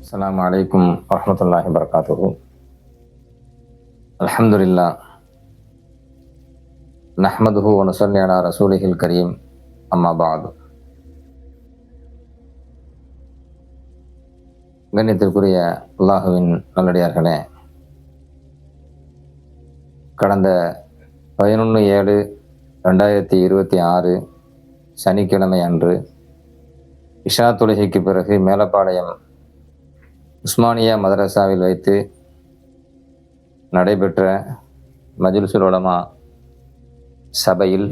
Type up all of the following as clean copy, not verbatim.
அஸ்ஸலாமு அலைக்கும் வரஹ்மத்துல்லாஹி வபரகாத்துஹு. அல்ஹம்துலில்லாஹ் நஹ்மதுஹு வ நுஸல்லி அலா ரசூலிஹில் கரீம். அம்மா பஅது. கண்ணியத்திற்குரிய அல்லாஹுவின் நல்லடியார்களே, கடந்த 11/7/2026 சனிக்கிழமை அன்று இஷா தொழுகைக்கு பிறகு மேலப்பாளையம் உஸ்மானியா மதரசாவில் வைத்து நடைபெற்ற மஜ்லிஸுல் உலமா சபையில்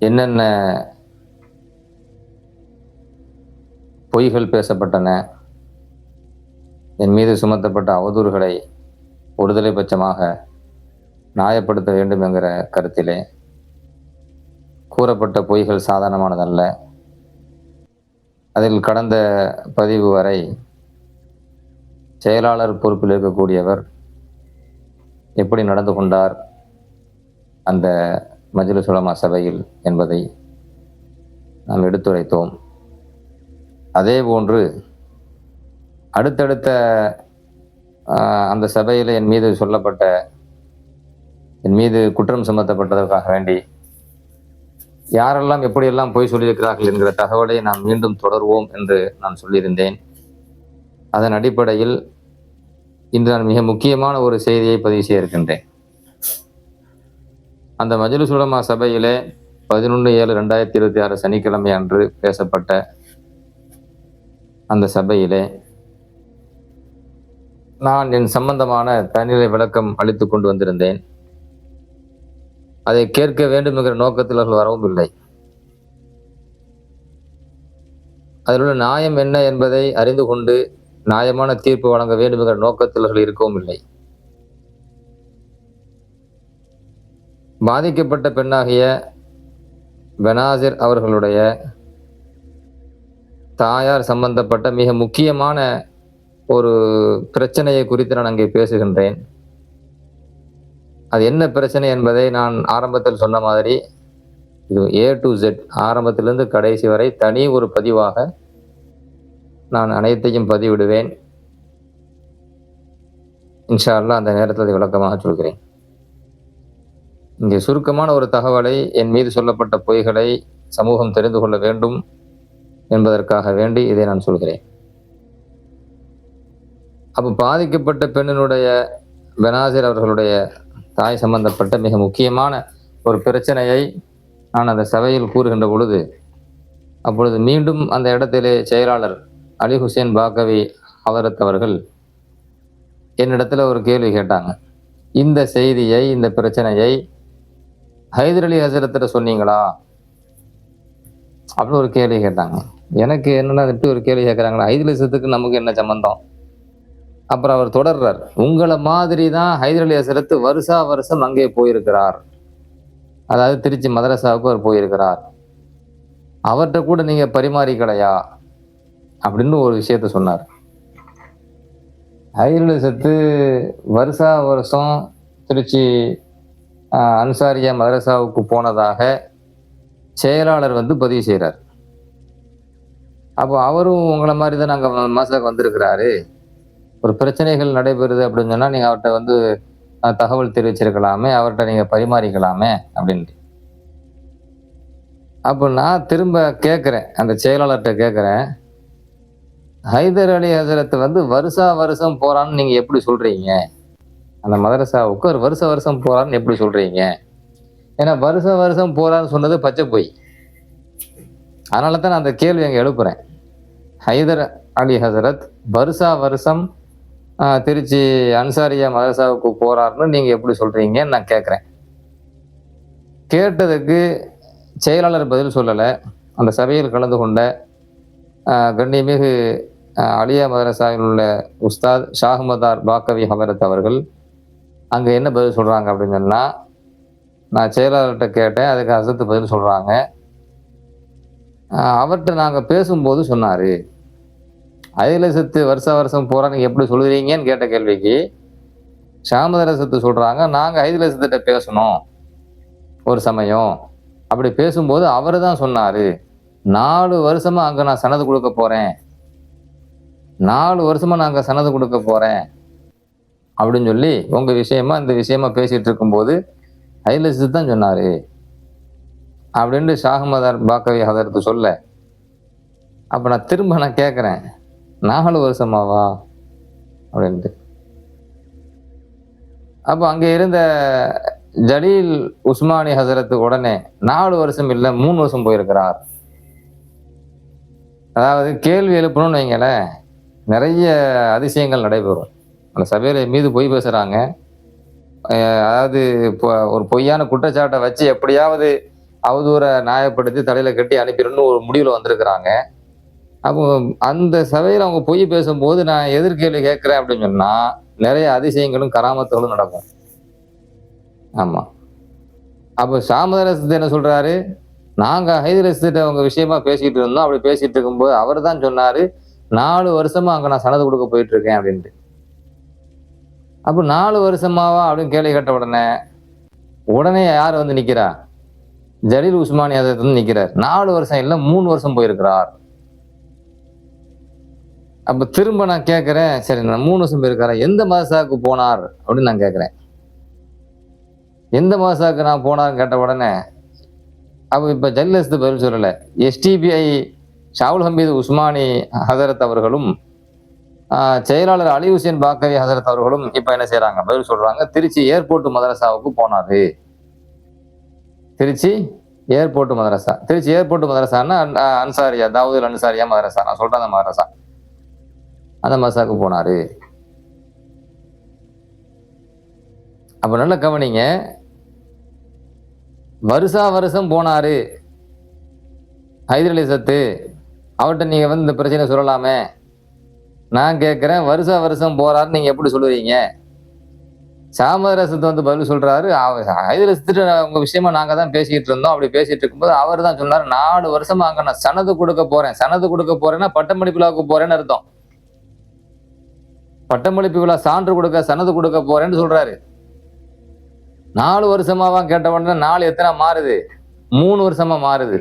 என்னென்ன பொய்கள் பேசப்பட்டன, என் மீது சுமத்தப்பட்ட அவதூறுகளை ஒருதலை பட்சமாக நியாயப்படுத்த வேண்டும் என்கிற கருத்திலே கூறப்பட்ட பொய்கள் சாதாரணமானதல்ல. அதில் கடந்த பதிவு வரை செயலாளர் பொறுப்பில் இருக்கக்கூடியவர் எப்படி நடந்து கொண்டார் அந்த மஜ்லிஸ் உலமா சபையில் என்பதை நாம் எடுத்துரைத்தோம். அதே போன்று அடுத்தடுத்த அந்த சபையில் என் மீது குற்றம் சுமத்தப்பட்டதற்காக வேண்டி யாரெல்லாம் எப்படியெல்லாம் பொய் சொல்லியிருக்கிறார்கள் என்கிற தகவலை நாம் மீண்டும் தொடர்வோம் என்று நான் சொல்லியிருந்தேன். அதன் அடிப்படையில் இன்று நான் மிக முக்கியமான ஒரு செய்தியை பதிவு செய்ய இருக்கின்றேன். அந்த மஜ்லிஸ் உலமா சபையிலே 11/7/2026 சனிக்கிழமை அன்று பேசப்பட்ட அந்த சபையிலே நான் என் சம்பந்தமான தனிநிலை விளக்கம் அளித்து கொண்டு வந்திருந்தேன். அதை கேட்க வேண்டும் என்கிற நோக்கத்தில் அவர்கள் வரவும் இல்லை. அதில் உள்ள நியாயம் என்ன என்பதை அறிந்து கொண்டு நியாயமான தீர்ப்பு வழங்க வேண்டும் என்கிற நோக்கத்தில் அவர்கள் இருக்கவும் இல்லை. பாதிக்கப்பட்ட பெண்ணாகிய பெனாசிர் அவர்களுடைய தாயார் சம்பந்தப்பட்ட மிக முக்கியமான ஒரு பிரச்சனையை குறித்து நான் அங்கே பேசுகின்றேன். அது என்ன பிரச்சனை என்பதை நான் ஆரம்பத்தில் சொன்ன மாதிரி இது A to Z ஆரம்பத்திலிருந்து கடைசி வரை தனி ஒரு பதிவாக நான் அனைத்தையும் பதிவிடுவேன். இன்ஷா அல்லாஹ் அந்த நேரத்தில் அதை விளக்கமாக சொல்கிறேன். இங்கே சுருக்கமான ஒரு தகவலை, என் மீது சொல்லப்பட்ட பொய்களை சமூகம் தெரிந்து கொள்ள வேண்டும் என்பதற்காக வேண்டி இதை நான் சொல்கிறேன். அப்போ பாதிக்கப்பட்ட பெண்ணினுடைய பெனாசிர் அவர்களுடைய தாய் சம்பந்தப்பட்ட மிக முக்கியமான ஒரு பிரச்சனையை நான் அந்த சபையில் கூறுகின்ற பொழுது, அப்பொழுது மீண்டும் அந்த இடத்திலே செயலாளர் அலி ஹுசேன் பாக்கவி ஹவரத் அவர்கள் என்னிடத்துல ஒரு கேள்வி கேட்டாங்க. இந்த செய்தியை, இந்த பிரச்சனையை ஹைதர் அலி ஹசரத்திட்ட சொன்னீங்களா அப்படின்னு ஒரு கேள்வி கேட்டாங்க. எனக்கு என்னன்னா இப்படி ஒரு கேள்வி கேட்குறாங்களா, ஹைதர் அலி ஹசரத்துக்கு நமக்கு என்ன சம்பந்தம்? அப்புறம் அவர் தொடர்றார், உங்களை மாதிரி தான் ஹைதர் அலி ஹசரத் வருஷம் அங்கே போயிருக்கிறார், அதாவது திருச்சி மதரசாவுக்கு அவர் போயிருக்கிறார், அவர்கிட்ட கூட நீங்க பரிமாறிக்கலையா அப்படின்னு ஒரு விஷயத்த சொன்னார். ஹைதர் அலி ஹசரத் வருஷம் திருச்சி அன்சாரியா மதரசாவுக்கு போனதாக செயலாளர் பதிவு செய்கிறார். அப்போ அவரும் உங்களை மாதிரி தான் நாங்கள் மாசாக்கு வந்திருக்கிறாரு, ஒரு பிரச்சனைகள் நடைபெறுது அப்படின்னு சொன்னால் நீங்கள் அவர்கிட்ட தகவல் தெரிவிச்சிருக்கலாமே, அவர்கிட்ட நீங்கள் பரிமாறிக்கலாமே அப்படின்ட்டு. அப்போ நான் திரும்ப கேட்குறேன், அந்த செயலாளர்கிட்ட கேட்குறேன், ஹைதர் அலி ஹசரத் வருஷம் போகிறான்னு நீங்கள் எப்படி சொல்கிறீங்க? அந்த மதரசாவுக்கு ஒரு வருஷம் போகிறான்னு எப்படி சொல்கிறீங்க? ஏன்னா வருஷம் போகிறான்னு சொன்னது பச்சை பொய். அதனால தான் நான் அந்த கேள்வி அங்கே எழுப்புறேன். ஹைதர் அலி ஹசரத் வருஷம் திருச்சி அன்சாரியா மதரசாவுக்கு போறாருன்னு நீங்க எப்படி சொல்றீங்கன்னு நான் கேட்குறேன். கேட்டதுக்கு செயலாளர் பதில் சொல்லலை. அந்த சபையில் கலந்து கொண்ட கண்ணியமிகு அலியா மதரசாவில் உள்ள உஸ்தாத் ஷாஹ்மதார் பாக்கவி ஹவரத் அவர்கள் அங்கே என்ன பதில் சொல்றாங்க அப்படின்னு சொன்னா, நான் செயலாளர்கிட்ட கேட்டேன், அதுக்கு ஹசரத் பதில் சொல்றாங்க, அவர்கிட்ட நாங்கள் பேசும்போது சொன்னாரு, ஹைதர் அலி ஹசரத் வருஷம் போறான்னு எப்படி சொல்லுறீங்கன்னு கேட்ட கேள்விக்கு ஷாஹ்மதார் ஹசரத் சொல்றாங்க, நாங்கள் ஹைதர் அலி ஹசரத்திட்ட பேசணும் ஒரு சமயம், அப்படி பேசும்போது அவர் தான் சொன்னாரு, 4 வருஷமா அங்க நான் சனது கொடுக்க போறேன், 4 வருஷமா நான் அங்க சனது கொடுக்க போறேன் அப்படின்னு சொல்லி உங்க விஷயமா இந்த விஷயமா பேசிட்டு இருக்கும்போது ஹைலஸ் தான் சொன்னாரு அப்படின்னு ஷாஹமதார் பாக்கவி ஹதரத்து சொல்ல, அப்ப நான் திரும்ப கேட்கிறேன், 4 வருஷமாவா அப்படின்ட்டு. அப்ப அங்க இருந்த ஜலீல் உஸ்மானி ஹசரத்து உடனே 4 வருஷம் இல்ல 3 வருஷம் போயிருக்கிறார். அதாவது கேள்வி எழுப்பணும்னு வைங்களேன், நிறைய அதிசயங்கள் நடைபெறும். அந்த சபையில மீது பொய் பேசுறாங்க. அதாவது ஒரு பொய்யான குற்றச்சாட்டை வச்சு எப்படியாவது அவதூற நியாயப்படுத்தி தலையில கட்டி அனுப்பிடணும்னு ஒரு முடிவுல வந்திருக்கிறாங்க. அப்போ அந்த சபையில அவங்க பொய் பேசும்போது நான் எதிர்கேள்வி கேட்கிறேன் அப்படின்னு சொன்னா நிறைய அதிசயங்களும் கராமத்துகளும் நடக்கும். ஆமா. அப்போ சாமதரசத்து என்ன சொல்றாரு, நாங்க ஹைதரசத்திட்ட அவங்க விஷயமா பேசிட்டு இருந்தோம். அப்படி பேசிட்டு இருக்கும்போது அவர் தான் சொன்னாரு, 4 வருஷமா அங்க நான் சனது கொடுக்க போயிட்டு இருக்கேன் அப்படின்ட்டு. அப்போ 4 வருஷமாவா அப்படின்னு கேள்வி கேட்ட உடனே யார் வந்து நிக்கிறா? ஜலீல் உஸ்மானி ஹதரத் வந்து நிக்கிறார். 4 வருஷம் இல்ல 3 வருஷம் போயிருக்கிறார். அப்ப திரும்ப நான் கேட்கிறேன், சரி நான் 3 வருஷம் போயிருக்காரா, எந்த மதரசாவுக்கு போனார் அப்படின்னு நான் கேட்கிறேன். எந்த மதரசாவுக்கு நான் போனார்னு கேட்ட உடனே அப்ப இப்ப ஜல்லஸ்து பதில் சொல்லல. எஸ்டிபிஐ ஷாவுல் ஹமீது உஸ்மானி ஹசரத் அவர்களும் செயலாளர் அலி ஹுசேன் பாக்கவி ஹசரத் அவர்களும் இப்ப என்ன செய்யறாங்க, பதில் சொல்றாங்க. திருச்சி ஏர்போர்ட் மதரசாவுக்கு போனாரு. திருச்சி ஏர்போர்ட் மதரசா. திருச்சி ஏர்போர்ட் மதரசான்னா அன்சாரியா, தாவூதுல் அன்சாரியா மதரசா, நான் சொல்றேன் அந்த மதரசா, அந்த மதரசாவுக்கு போனாரு. அப்ப நல்ல கவனிங்க, வருஷா வருஷம் போனாரு ஹைதர் அலி சத்து, அவர்கிட்ட நீங்க வந்து இந்த பிரச்சனை சொல்லலாமே. நான் கேட்கிறேன், வருஷா வருஷம் போறாரு நீங்க எப்படி சொல்லுவீங்க? சாமரசத்து வந்து பதில் சொல்றாரு, ஹைதர் அலி சத்து உங்க விஷயமா நாங்க தான் பேசிட்டு இருந்தோம். அப்படி பேசிட்டு இருக்கும்போது அவர் தான் சொன்னாரு, 4 வருஷமா அங்க நான் சனது கொடுக்க போறேன். சனது கொடுக்க போறேன்னா பட்டமளிப்பு விழாவுக்கு போறேன்னு அர்த்தம். பட்டமளிப்பு விழா சான்று கொடுக்க சனது கொடுக்க போறேன்னு சொல்றாரு. 4 வருஷமாவா கேட்ட உடனே 4 எத்தனை மாறுது? 3 வருஷமா மாறுது.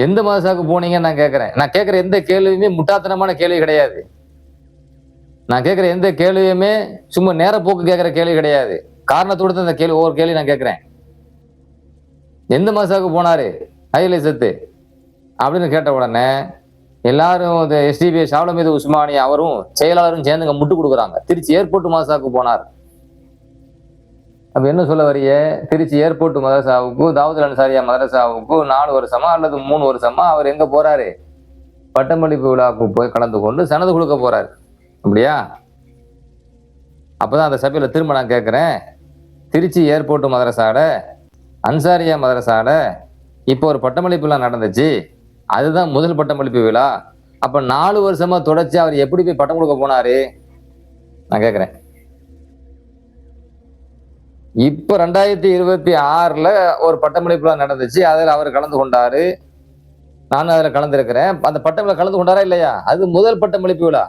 எந்த மதரசாவுக்கு போனீங்கன்னு நான் கேட்கிறேன். நான் கேட்கிற எந்த கேள்வியுமே முட்டாத்தனமான கேள்வி கிடையாது. நான் கேட்கிற எந்த கேள்வியுமே சும்மா நேரப்போக்கு கேட்கிற கேள்வி கிடையாது. காரணத்தோடு அந்த கேள்வி, ஒவ்வொரு கேள்வி நான் கேட்கிறேன். எந்த மதரசாவுக்கு போனாரு ஹைதர் அலி சத்து அப்படின்னு கேட்ட உடனே எல்லாரும் எஸ்டிபிஐ ஷாவுல் ஹமீது உஸ்மானி அவரும் செயலாளரும் சேர்ந்துங்க முட்டு கொடுக்குறாங்க. திருச்சி ஏர்போர்ட் மதரசாவுக்கு போனார். அப்ப என்ன சொல்ல வரிய, திருச்சி ஏர்போர்ட் மதரசாவுக்கு தாவூதுல் அன்சாரியா மதரசாவுக்கு 4 வருஷமா அல்லது 3 வருஷமா அவர் எங்க போறாரு? பட்டமளிப்பு விழாவுக்கு போய் கலந்து கொண்டு சனது கொடுக்க போறாரு. அப்படியா? அப்பதான் அந்த சபையில திரும்ப நான் கேட்கிறேன், திருச்சி ஏர்போர்ட் மதரசாட அன்சாரியா மதரசாட இப்போ ஒரு பட்டமளிப்பு விழா நடந்துச்சு, அதுதான் முதல் பட்டமளிப்பு விழா. அப்ப 4 வருஷமா தொடர்ச்சி அவர் எப்படி போய் பட்டம் கொடுக்க போனாரு நான் கேட்கிறேன். இப்ப 2026ல ஒரு பட்டமளிப்பு விழா நடந்துச்சு, அதுல அவர் கலந்து கொண்டாரு, நானும் அதுல கலந்துருக்கிறேன். அந்த பட்டமளிப்பு கலந்து கொண்டாரா இல்லையா? அது முதல் பட்டமளிப்பு விழா.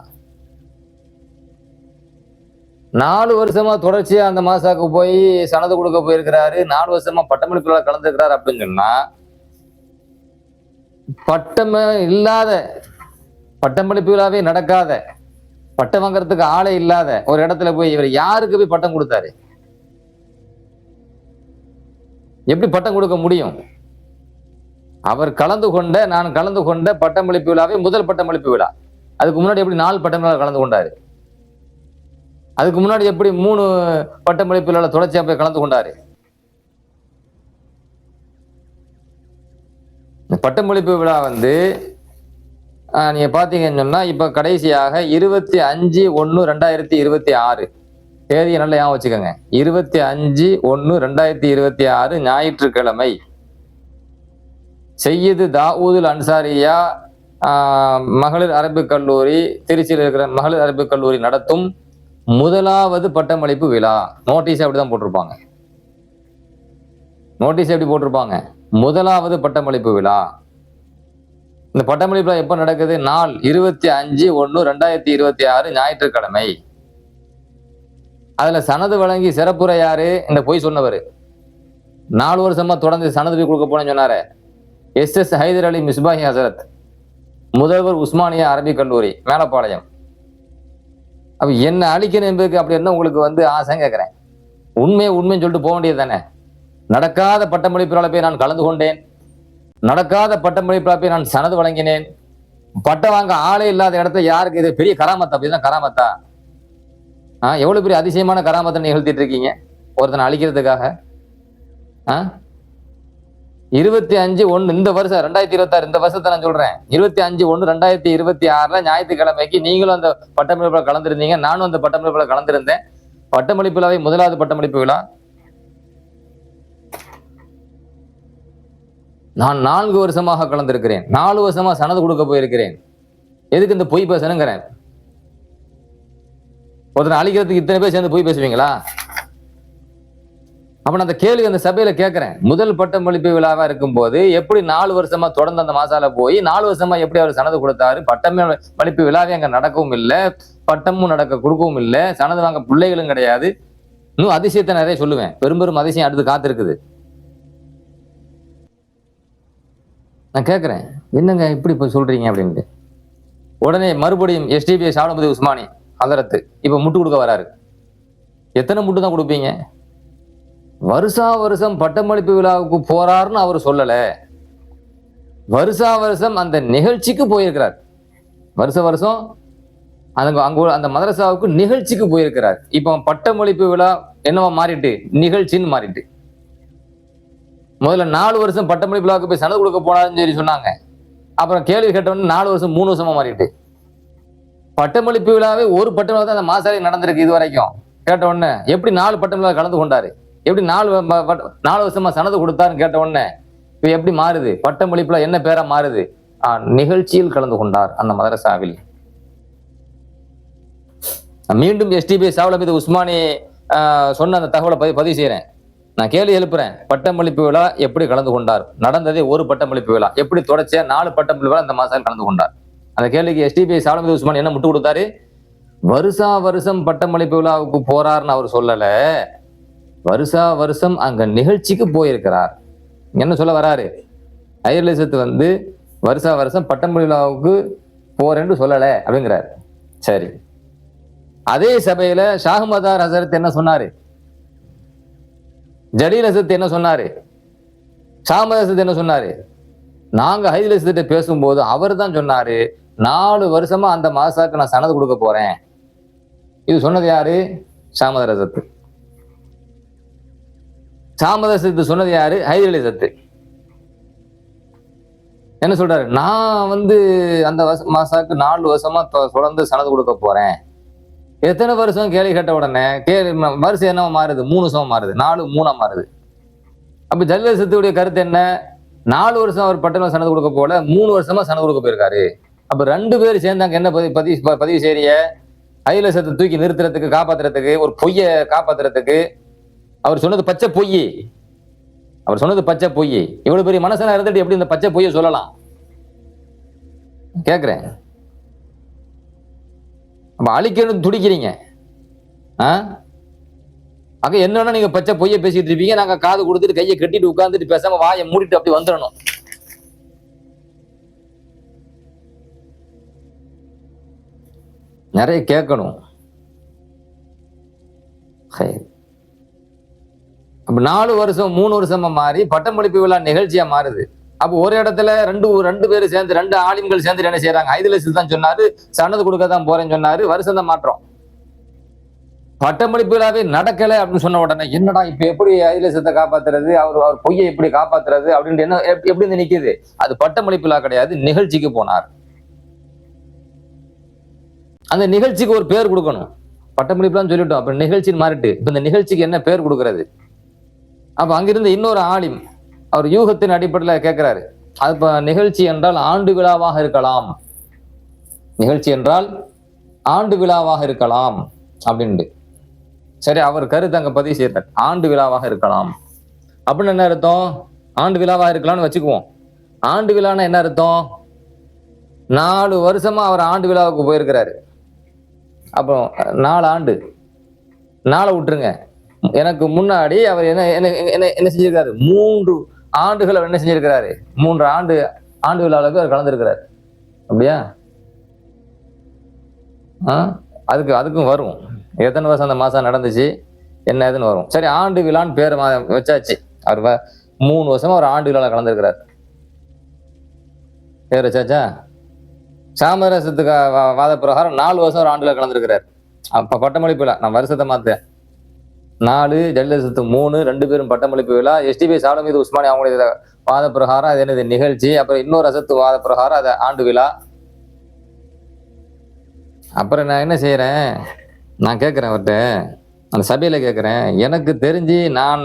4 வருஷமா தொடர்ச்சியா அந்த மாசாக்கு போய் சனது கொடுக்க போயிருக்கிறாரு, 4 வருஷமா பட்டமளிப்பு விழா கலந்துருக்கிறாரு அப்படின்னு சொன்னா, பட்டமே இல்லாத, பட்டமளிப்பு விழாவே நடக்காத, பட்டம் வாங்கறதுக்கு ஆளே இல்லாத ஒரு இடத்துல போய் இவர் யாருக்கு போய் பட்டம் கொடுத்தாரு? எப்படி பட்டம் கொடுக்க முடியும்? அவர் கலந்து கொண்ட, நான் கலந்து கொண்ட பட்டமளிப்பு விழாவே முதல் பட்டமளிப்பு விழா. அதுக்கு முன்னாடி எப்படி 4 பட்டமளிப்பு கலந்து கொண்டாரு? அதுக்கு முன்னாடி எப்படி 3 பட்டமளிப்பு விழா தொடர்ச்சியா போய் கலந்து கொண்டாரு? பட்டமளிப்பு விழா வந்து நீங்க பாத்தீங்கன்னு சொன்னா இப்ப கடைசியாக 25/1/2026 தேதியை நல்லா ஞாபகம் வச்சுக்கோங்க. 25/1/2026 ஞாயிற்றுக்கிழமை சையது தாவூதுல் அன்சாரியா மகளிர் அரபு கல்லூரி, திருச்சியில் இருக்கிற மகளிர் அரபு கல்லூரி நடத்தும் முதலாவது பட்டமளிப்பு விழா. நோட்டீஸ் அப்படிதான் போட்டிருப்பாங்க. நோட்டீஸ் எப்படி போட்டிருப்பாங்க? முதலாவது பட்டமளிப்பு விழா. இந்த பட்டமளிப்பு விழா எப்ப நடக்குது? நாள் 25/1/2026 ஞாயிற்றுக்கிழமை. அதுல சனது வழங்கி சிறப்புரை யாரு? இந்த பொய் சொன்னவர். 4 வருஷமா தொடர்ந்து சனது போய் கொடுக்க போனேன்னு சொன்னாரு. SS ஹைதர் அலி மிஸ்பாஹி ஹசரத், முதல்வர் உஸ்மானியா அரபிக் கல்லூரி மேலப்பாளையம். அப்ப என்ன அழிக்கணும் என்பதுக்கு அப்படி என்ன உங்களுக்கு வந்து ஆசை கேட்கிறேன். உண்மைன்னு சொல்லிட்டு போக வேண்டியது தானே. நடக்காத பட்டமளிப்பு போய் நான் கலந்து கொண்டேன், நடக்காத பட்டமளிப்பு போய் நான் சனது வழங்கினேன், பட்டம் வாங்க ஆளே இல்லாத இடத்த யாருக்கு இது பெரிய கராமத்தா? அப்படிதான் கராமத்தா? எவ்வளவு பெரிய அதிசயமான கராமத்தை நிகழ்த்திட்டு இருக்கீங்க ஒருத்தனை அழிக்கிறதுக்காக. 25/1 இந்த வருஷம் 2026 இந்த வருஷத்தை நான் சொல்றேன். 25/1/2026 ஞாயிற்றுக்கிழமைக்கு நீங்களும் அந்த பட்டமளிப்புல கலந்துருந்தீங்க, நானும் அந்த பட்டமளிப்புல கலந்துருந்தேன். பட்டமளிப்பு விழாவை முதலாவது பட்டமளிப்பு விழா நான் 4 வருஷமாக கலந்திருக்கிறேன். 4 வருஷமா சனது கொடுக்க போயிருக்கிறேன். எதுக்கு இந்த பொய் பேசணுங்கிறேன். ஒருத்தனை அழிக்கிறதுக்கு இத்தனை பேர் சேர்ந்து பொய் பேசுவீங்களா? அப்ப நான் அந்த கேள்வி அந்த சபையில கேட்கிறேன். முதல் பட்டமளிப்பு விழாவா இருக்கும் போது எப்படி 4 வருஷமா தொடர்ந்து அந்த மாசால போய் 4 வருஷமா எப்படி அவர் சனது கொடுத்தாரு? பட்டமளிப்பு விழாவே அங்க நடக்கவும் இல்லை, பட்டமும் கொடுக்கவும் இல்லை, சனது வாங்க பிள்ளைகளும் கிடையாது. இன்னும் அதிசயத்தை நிறைய சொல்லுவேன், பெரும் அதிசயம் அடுத்து காத்திருக்குது. நான் கேட்கிறேன், என்னங்க இப்படி இப்ப சொல்றீங்க அப்படின்ட்டு. உடனே மறுபடியும் SDPI சாலமதி உஸ்மானி ஹதரத் இப்ப முட்டு கொடுக்க வராரு. எத்தனை முட்டு தான் கொடுப்பீங்க? வருஷா வருஷம் பட்டமளிப்பு விழாவுக்கு போறாருன்னு அவர் சொல்லல, வருஷா வருஷம் அந்த நிகழ்ச்சிக்கு போயிருக்கிறார். வருஷம் அந்த மதரசாவுக்கு நிகழ்ச்சிக்கு போயிருக்கிறார். இப்போ பட்டமளிப்பு விழா என்னவா மாறிட்டு, நிகழ்ச்சின்னு மாறிட்டு. முதல்ல 4 வருஷம் பட்டமளிப்பு விழாவுக்கு போய் சனது கொடுக்க போனாருன்னு சொல்லி சொன்னாங்க. அப்புறம் கேள்வி கேட்டவொடனே 4 வருஷம் 3 வருஷமா மாறிட்டு. பட்டமளிப்பு விழாவே ஒரு பட்டமளிப்பு தான் அந்த மாசாலை நடந்திருக்கு இது வரைக்கும். கேட்ட உடனே எப்படி 4 பட்டமளிப்பு கலந்து கொண்டாரு, எப்படி 4 வருஷமா சனது கொடுத்தாருன்னு கேட்ட உடனே இப்ப எப்படி மாறுது? பட்டமளிப்புல என்ன பேரா மாறுது? நிகழ்ச்சியில் கலந்து கொண்டார் அந்த மதரசாவில். மீண்டும் SDPI சாவலமீது உஸ்மானி சொன்ன அந்த தகவலை பதிவு செய்யறேன். நான் கேள்வி எழுப்புறேன், பட்டமளிப்பு விழா எப்படி கலந்து கொண்டார்? நடந்ததே ஒரு பட்டமளிப்பு விழா, எப்படி தொடர்ச்சியா 4 பட்டமளிப்பு விழா இந்த மாசால் கலந்து கொண்டார்? அந்த கேள்விக்கு SDPI சாவலமீது உஸ்மானி என்ன முட்டு கொடுத்தாரு? வருஷா வருஷம் பட்டமளிப்பு விழாவுக்கு போறாருன்னு அவர் சொல்லல, வருஷா வருஷம் அங்க நிகழ்ச்சிக்கு போயிருக்கிறார். என்ன சொல்ல வராரு? ஐயர்லேசத்து வந்து வருஷா வருஷம் பட்டமளிப்பு விழாவுக்கு போறேன்னு சொல்லல அப்படிங்கிறார். சரி, அதே சபையில ஷாஹ்மதார் ஹசரத் என்ன சொன்னாரு? ஜலீல் ஹசரத் என்ன சொன்னாரு? ஷாஹ்மத் ஹசரத் என்ன சொன்னாரு? நாங்க ஹைதர் ஹசரத் பேசும்போது அவர் தான் சொன்னாரு, 4 வருஷமா அந்த மாசாக்கு நான் சனது கொடுக்க போறேன். இது சொன்னது யாரு? ஷாஹ்மதார் ஹசரத். ஷாஹ்மத் ஹசரத் சொன்னது யாரு? ஹைதர் அலி ஹசரத். என்ன சொல்றாரு? நான் வந்து அந்த மாசாக்கு 4 வருஷமா தொடர்ந்து சனது கொடுக்க போறேன். எத்தனை வருஷம் கேள்வி கேட்ட உடனே வருஷம் என்ன மாறுது? 3 வருஷமா மாறுது, 4 3 மாறுது. அப்ப ஜலீல் ஹசரத்துடைய கருத்து என்ன? 4 வருஷம் அவர் பட்டணம் சனது கொடுக்க போல, 3 வருஷமா சனது கொடுக்க போயிருக்காரு. அப்ப 2 பேர் சேர்ந்தாங்க என்ன பதிவு செய்ய? ஹைதர் அலி ஹசரத்தை தூக்கி நிறுத்துறதுக்கு, காப்பாத்துறதுக்கு, ஒரு பொய்ய காப்பாத்துறதுக்கு. அவர் சொன்னது பச்சை பொய், அவர் சொன்னது பச்சை பொய். இவ்வளவு பெரிய மனசனா இருந்துட்டு எப்படி இந்த பச்சை பொய்ய சொல்லலாம் கேக்குறேன். அப்ப அழிக்கணும் துடிக்கிறீங்க. அங்க என்னன்னா நீங்க பச்சை பொய்ய பேசிட்டு இருப்பீங்க, நாங்க காது கொடுத்துட்டு கையை கட்டிட்டு உட்கார்ந்துட்டு பேசாம வாயை மூடிட்டு அப்படி வந்துடணும். நிறைய கேட்கணும். அப்ப 4 வருஷம் 3 வருஷமா மாறி பட்டமளிப்பு விழா நிகழ்ச்சியா மாறுது. அப்ப ஒரு இடத்துல ரெண்டு பேர் சேர்ந்து 2 ஆலிம்கள் சேர்ந்து என்ன செய்யறாங்க? ஹைதர் அலி தான் சொன்னாரு, சனது கொடுக்க தான் போறேன்னு சொன்னாரு, வருஷம் தான் மாற்றம். பட்டமளிப்பு விழாவே நடக்கல அப்படின்னு சொன்ன உடனே என்னடா இப்ப எப்படி ஹைதர் அலி காப்பாத்துறது, அவர் பொய்யை எப்படி காப்பாத்துறது அப்படின்னு என்ன எப்படி நிக்குது? அது பட்டமளிப்பு விழா கிடையாது, நிகழ்ச்சிக்கு போனார். அந்த நிகழ்ச்சிக்கு ஒரு பேர் கொடுக்கணும். பட்டமளிப்புலாம் சொல்லிட்டோம், அப்ப நிகழ்ச்சின்னு மாறிட்டு இப்ப இந்த நிகழ்ச்சிக்கு என்ன பேர் கொடுக்கறது? அப்ப அங்கிருந்து இன்னொரு ஆலிம் அவர் யூகத்தின் அடிப்படையில் கேட்கிறாரு, அது நிகழ்ச்சி என்றால் ஆண்டு விழாவாக இருக்கலாம், நிகழ்ச்சி என்றால் ஆண்டு விழாவாக இருக்கலாம் அப்படின்ட்டு. சரி, அவர் கருத்து அங்க பதிவு செய்யறார், ஆண்டு விழாவாக இருக்கலாம் அப்படின்னு என்ன அர்த்தம்? ஆண்டு விழாவாக இருக்கலாம்னு வச்சுக்குவோம். ஆண்டு விழான்னா என்ன அர்த்தம்? 4 வருஷமா அவர் ஆண்டு விழாவுக்கு போயிருக்கிறாரு. அப்போ 4 ஆண்டு, 4 விட்டுருங்க, எனக்கு முன்னாடி அவர் என்ன என்ன என்ன செஞ்சிருக்காரு? 3 ஆண்டுகள் அவர் என்ன செஞ்சிருக்கிறாரு? 3 ஆண்டு விழாவுக்கு அவர் கலந்துருக்கிறார். அப்படியா? அதுக்கும் வரும். எத்தனை வருஷம் அந்த மாசம் நடந்துச்சு, என்ன ஏதுன்னு வரும். சரி, ஆண்டு விழான்னு பேர் வச்சாச்சு. அவர் 3 வருஷமா ஒரு ஆண்டு விழாவில் கலந்துருக்கிறார். பேர் வச்சாச்சா? சாமரசத்துக்கு வாத பிரகாரம் 4 வருஷம் ஒரு ஆண்டுல கலந்துருக்கிறார். அப்ப பட்டமளிப்பு விழா, நான் வருஷத்தை மாத்தேன். 4, ஜெயலலிதா 3, 2 பேரும் பட்டமளிப்பு விழா. எஸ்டிபி சாலமீது உஸ்மானி அவங்களுடைய வாத பிரகாரம் அது என்னது நிகழ்ச்சி. அப்புறம் இன்னொரு அசத்து வாத பிரகாரம் அது ஆண்டு விழா. அப்புறம் நான் என்ன செய்யறேன், நான் கேட்கிறேன் அவர்கிட்ட, அந்த சபையில கேட்கிறேன், எனக்கு தெரிஞ்சு நான்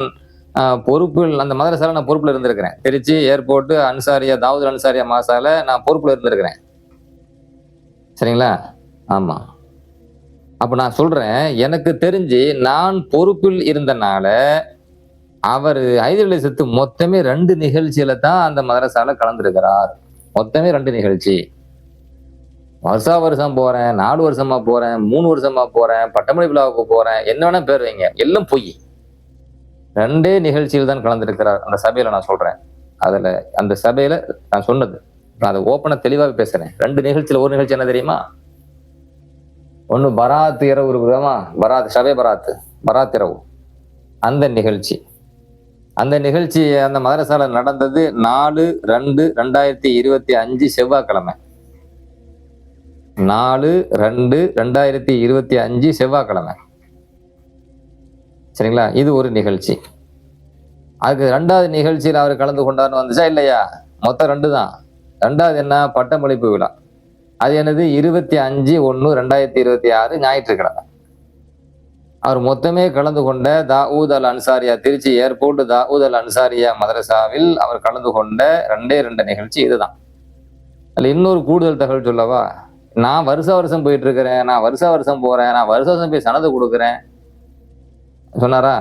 பொறுப்பில் அந்த மதரசால நான் பொறுப்புல இருந்திருக்கிறேன். திருச்சி ஏர்போர்ட் அன்சாரியா தாவூத் அன்சாரியா மாசால நான் பொறுப்புல இருந்திருக்கிறேன். சரிங்களா? ஆமா. அப்ப நான் சொல்றேன், எனக்கு தெரிஞ்சு நான் பொறுப்பில் இருந்தனால அவர் ஹைதர் செத்து மொத்தமே 2 நிகழ்ச்சியில தான் அந்த மதரசால கலந்துருக்கிறார். மொத்தமே 2 நிகழ்ச்சி. வருஷம் போறேன், 4 வருஷமா போறேன், 3 வருஷமா போறேன், பட்டமளிப்பு விழாவுக்கு போறேன், என்ன வேணா பேர் வைங்க, எல்லாம் பொய். 2 நிகழ்ச்சியில் தான் கலந்துருக்கிறார் அந்த சபையில. நான் சொல்றேன், அதுல அந்த சபையில நான் சொன்னது, நான் அதை ஓப்பனா தெளிவாக பேசுறேன். 2 நிகழ்ச்சியில ஒரு நிகழ்ச்சி என்ன தெரியுமா? ஒண்ணு பராத் இரவு இருக்குதாமா, பராத் சபை பராத் இரவு. அந்த நிகழ்ச்சி அந்த மதரசால நடந்தது 4/2/2025 செவ்வாய்க்கிழமை. 4/2/2025 செவ்வாய்க்கிழமை. சரிங்களா? இது ஒரு நிகழ்ச்சி. அதுக்கு 2வது நிகழ்ச்சியில் அவர் கலந்து கொண்டார்னு வந்துச்சா இல்லையா? மொத்தம் 2 தான். 2வது என்ன? பட்டமளிப்பு விழா. அது என்னது? 25/1/2026 ஞாயிற்றுக்கிழமை. அவர் மொத்தமே கலந்து கொண்ட தாவூத் அல் அன்சாரியா திருச்சி ஏர்போர்ட் தாவூத் அல் அன்சாரியா மதரசாவில் அவர் கலந்து கொண்ட 2 நிகழ்ச்சி இதுதான். அதுல இன்னொரு கூடுதல் தகவல் சொல்லவா? நான் வருஷம் போயிட்டு இருக்கிறேன், நான் வருஷம் போறேன், நான் வருஷம் போய் சனது கொடுக்குறேன் சொன்னாரா?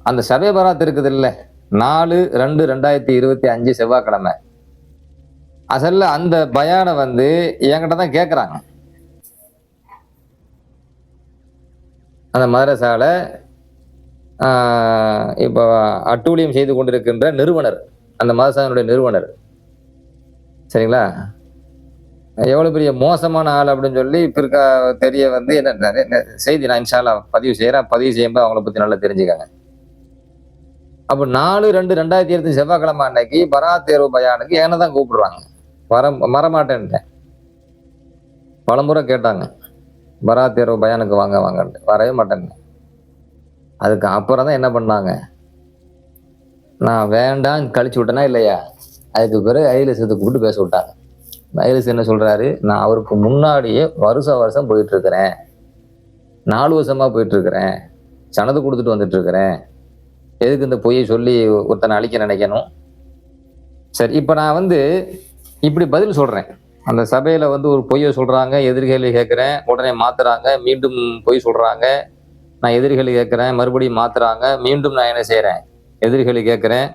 அந்த சபை பராத் இருக்குது இல்ல, 4/2/2025 செவ்வாய்க்கிழமை. அசல்ல அந்த பயான என்கிட்ட தான் கேட்குறாங்க. அந்த மதரசால இப்போ அட்டூழியம் செய்து கொண்டிருக்கின்ற நிறுவனர், அந்த மதரசாவினுடைய நிறுவனர், சரிங்களா, எவ்வளவு பெரிய மோசமான ஆள் அப்படின்னு சொல்லி பிற்கா தெரிய என்ன செய்தி நான் இன்ஷால்லா பதிவு செய்யறேன். பதிவு செய்யும்போது அவங்கள பத்தி நல்லா தெரிஞ்சுக்காங்க. அப்போ 4/2/2025 செவ்வாய்க்கிழமை அன்னைக்கு பராத் தேர்வு பயானுக்கு என்னதான் கூப்பிடுறாங்க. வரமாட்டேன்ட்டேன். பலமுறை கேட்டாங்க, பராத் தேர்வு பயானுக்கு வாங்கன்ட்டு, வரவே மாட்டேன்னு. அதுக்கு அப்புறம் தான் என்ன பண்ணாங்க, நான் வேண்டாம் கழிச்சு விட்டேனா இல்லையா, அதுக்கு பிறகு ஐலசத்தை கூப்பிட்டு பேச விட்டாங்க. ஐலஸ் என்ன சொல்றாரு, நான் அவருக்கு முன்னாடியே வருஷம் போயிட்டு இருக்கிறேன், 4 வருஷமா போயிட்டு இருக்கிறேன், சனது கொடுத்துட்டு வந்துட்டு இருக்கிறேன், எதுக்கு இந்த பொய்யை சொல்லி ஒருத்தனை அழிக்க நினைக்கணும்? சரி, இப்ப நான் இப்படி பதில் சொல்றேன். அந்த சபையில ஒரு பொய்யை சொல்றாங்க, எதிர்கேள்வி கேட்கிறேன், உடனே மாத்துறாங்க, மீண்டும் பொய் சொல்றாங்க, நான் எதிர்கேள்வி கேட்கிறேன், மறுபடியும் மாத்துறாங்க, மீண்டும் நான் என்ன செய்யறேன், எதிர்கேள்வி கேட்கிறேன்.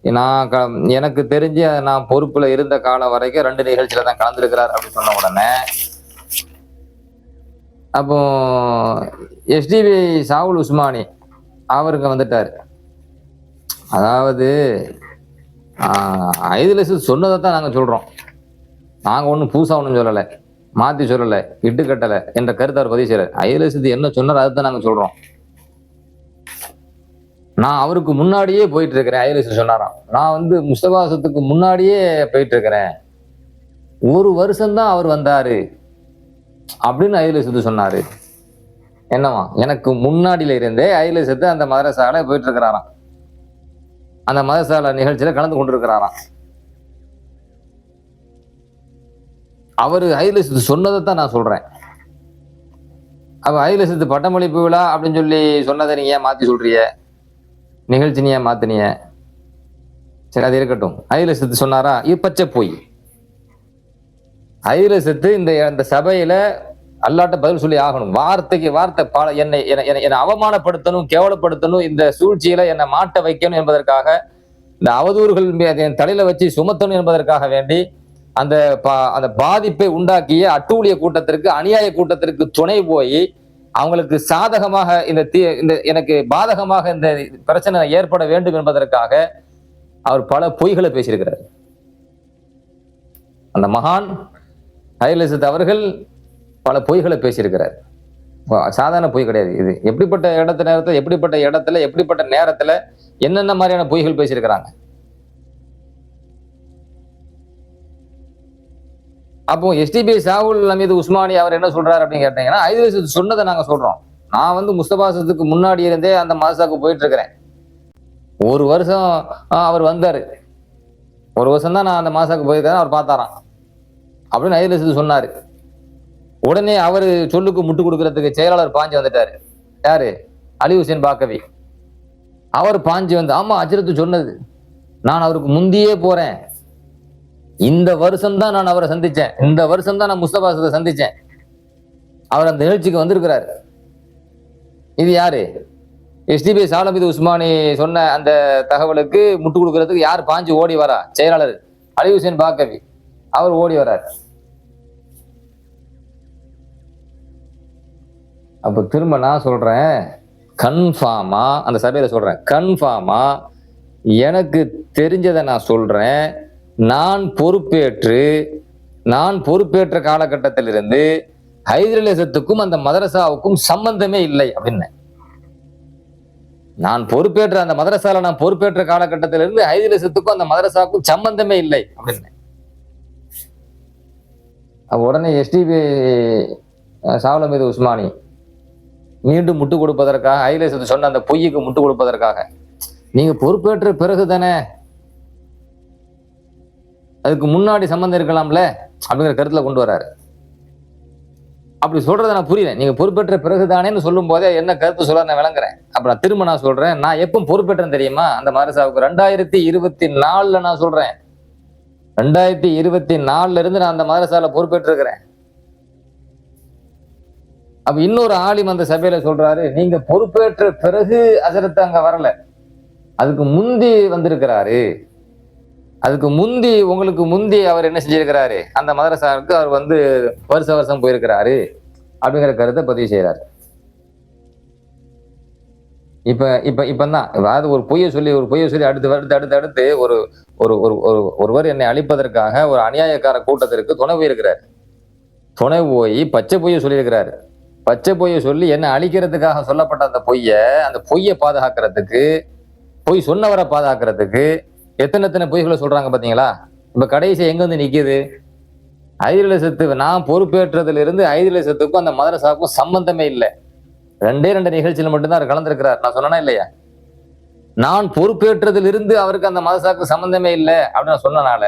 நான் எனக்கு தெரிஞ்சு நான் பொறுப்புல இருந்த காலம் வரைக்கும் 2 நிகழ்ச்சியில தான் கலந்துருக்கிறார் அப்படின்னு சொன்ன உடனே அப்போ எஸ்டிபி சாவுல் உஸ்மானி அவருங்க வந்துட்டாரு. அதாவது ஐதுலசு சொன்னதை தான் நாங்க சொல்றோம், நாங்க ஒன்றும் புதுசா ஒன்றும் சொல்லலை, மாத்தி சொல்லலை, இட்டுக்கட்டலை என்ற கருத்தை அவர் பதிவு செய்யறாரு. ஐதுலசு என்ன சொன்னார் அதுதான் நாங்க சொல்றோம். நான் அவருக்கு முன்னாடியே போயிட்டு இருக்கிறேன். ஐலசு சொன்னாராம், நான் முஸ்தபாசத்துக்கு முன்னாடியே போயிட்டு இருக்கிறேன், 1 வருஷம்தான் அவர் வந்தாரு அப்படின்னு ஐலசத்து சொன்னாரு. என்னவா, எனக்கு முன்னாடியில இருந்தே ஐலசத்து அந்த மதரசால போயிட்டு இருக்கிறாராம், அந்த மதரசால நிகழ்ச்சியில கலந்து கொண்டிருக்கிறாராம். அவரு ஐலசத்து சொன்னதை தான் நான் சொல்றேன். அப்ப ஐலசத்து பட்டமளிப்பு விழா அப்படின்னு சொல்லி சொன்னதை நீங்க ஏன் மாத்தி சொல்றீங்க, நிகழ்ச்சி நீ ஏன் மாத்தினிய? சரி, அது இருக்கட்டும். ஐலசத்து சொன்னாரா? இது பச்சை போய். ஐலசத்து இந்த சபையில அல்லாட்ட பதில் சொல்லி ஆகணும். வார்த்தைக்கு வார்த்தை என்னை அவமானப்படுத்தணும், கேவலப்படுத்தணும், இந்த சூழ்ச்சியில என்னை மாட்ட வைக்கணும் என்பதற்காக, இந்த அவதூறுகள் என் தலையில வச்சு சுமத்தணும் என்பதற்காக வேண்டி அந்த பாதிப்பை உண்டாக்கிய அட்டூழிய கூட்டத்திற்கு, அநியாய கூட்டத்திற்கு துணை போய் அவங்களுக்கு சாதகமாக இந்த எனக்கு பாதகமாக இந்த பிரச்சனை ஏற்பட வேண்டும் என்பதற்காக அவர் பல பொய்களை பேசியிருக்கிறார். அந்த மகான் ஹைலசித் அவர்கள் பல பொய்களை பேசியிருக்கிறார். சாதாரண பொய் கிடையாது இது. எப்படிப்பட்ட இடத்துல எப்படிப்பட்ட நேரத்துல என்னென்ன மாதிரியான பொய்கள் பேசியிருக்கிறாங்க. அப்போ எஸ்டிபி சாவுல் ஹமீது உஸ்மானி அவர் என்ன சொல்றாரு அப்படின்னு கேட்டீங்கன்னா, ஹைதர் சொன்னதை நாங்க சொல்றோம். நான் வந்து முஸ்தபாசத்துக்கு முன்னாடி இருந்தே அந்த மாசாக்கு போயிட்டு இருக்கிறேன். ஒரு வருஷம் அவர் வந்தாரு. ஒரு வருஷம் தான் நான் அந்த மாசாக்கு போயிருக்கேன், அவர் பார்த்தாராம் அப்படின்னு ஹைதர் சொன்னாரு. உடனே அவரு சொல்லுக்கு முட்டு கொடுக்கறதுக்கு செயலாளர் பாஞ்சு வந்துட்டாரு. யாரு? அலி ஹுசைன் பாக்கவி. அவர் பாஞ்சு வந்து, ஆமா அஜரத்து சொன்னது, நான் அவருக்கு முந்தியே போறேன். இந்த வருஷம் தான் நான் அவரை சந்திச்சேன். இந்த வருஷம் தான் நான் முஸ்தபாசத்தை சந்திச்சேன். அவர் அந்த நிகழ்ச்சிக்கு வந்திருக்கிறார். இது யாரு? எஸ்டிபி சாலமீது உஸ்மானி சொன்ன அந்த தகவலுக்கு முட்டு கொடுக்கறதுக்கு யார் பாஞ்சு ஓடி வரா? செயலாளர் அலி ஹுசைன் பாக்கவி. அவர் ஓடி வரார். அப்ப திரும்ப நான் சொல்றேன், கன்ஃபார்மா அந்த சபையில சொல்றேன், கன்ஃபார்மா எனக்கு தெரிஞ்சதை நான் சொல்றேன். நான் பொறுப்பேற்ற காலகட்டத்திலிருந்து ஹைதரலிசத்துக்கும் அந்த மதரசாவுக்கும் சம்பந்தமே இல்லை அப்படின்னு. நான் பொறுப்பேற்ற காலகட்டத்திலிருந்து ஹைதரலிசத்துக்கும் அந்த மதரசாவுக்கும் சம்பந்தமே இல்லை அப்படின்னு. உடனே எஸ்டிபி சாவுல் ஹமீது உஸ்மானி மீண்டும் முட்டு கொடுப்பதற்காக, ஹைதரலிசத்து சொன்ன அந்த பொய்யுக்கு முட்டு கொடுப்பதற்காக, நீங்க பொறுப்பேற்ற பிறகு தானே, அதுக்கு முன்னாடி சம்பந்தம் இருக்கலாம்ல அப்படிங்கிற கருத்துல கொண்டு வராரு. அப்படி சொல்றதை நான் புரியல. நீங்க பொறுப்பேற்ற பிறகுதானேன்னு சொல்லும் போதே என்ன கருத்து சொல்ல நான் விளங்குறேன். அப்புறம் திரும்ப நான் சொல்றேன், நான் எப்போ பொறுப்பேற்றேன் தெரியுமா அந்த மதரசாவுக்கு? 2024 நான் சொல்றேன். 2024 இருந்து நான் அந்த மதரசால பொறுப்பேற்று இருக்கிறேன். அப்ப இன்னொரு ஆலிம் அந்த சபையில சொல்றாரு, நீங்க பொறுப்பேற்ற பிறகு ஹசரத் அங்க வரல, அதுக்கு முந்தி வந்திருக்கிறாரு. அதுக்கு முந்தி, உங்களுக்கு முந்தி அவர் என்ன செஞ்சிருக்கிறாரு? அந்த மதரசாவுக்கு அவர் வந்து வருஷம் போயிருக்கிறாரு அப்படிங்கிற கருத்தை பதிவு செய்யறாரு. இப்பதான் அதாவது ஒரு பொய்யை சொல்லி அடுத்து ஒருவர் என்னை அழிப்பதற்காக ஒரு அநியாயக்கார கூட்டத்திற்கு துணை போயிருக்கிறார். துணை போய் பச்சை பொய்யை சொல்லியிருக்கிறாரு. பச்சை பொய்யை சொல்லி என்ன அழிக்கிறதுக்காக சொல்லப்பட்ட அந்த பொய்யை பாதுகாக்கிறதுக்கு, பொய் சொன்னவரை பாதுகாக்கிறதுக்கு எத்தனை பொய்களை சொல்றாங்க பாத்தீங்களா? இப்ப கடைசி எங்க வந்து நிக்குது? ஹைதரலிசத்து நான் பொறுப்பேற்றதுல இருந்து ஹைதரலிசத்துக்கும் அந்த மதரசாவுக்கும் சம்பந்தமே இல்லை. 2 நிகழ்ச்சியில மட்டும்தான் அவர் கலந்துருக்கிறார். நான் சொன்னா இல்லையா? நான் பொறுப்பேற்றதுல இருந்து அவருக்கு அந்த மதரசாவுக்கு சம்பந்தமே இல்லை அப்படின்னு நான் சொன்னனால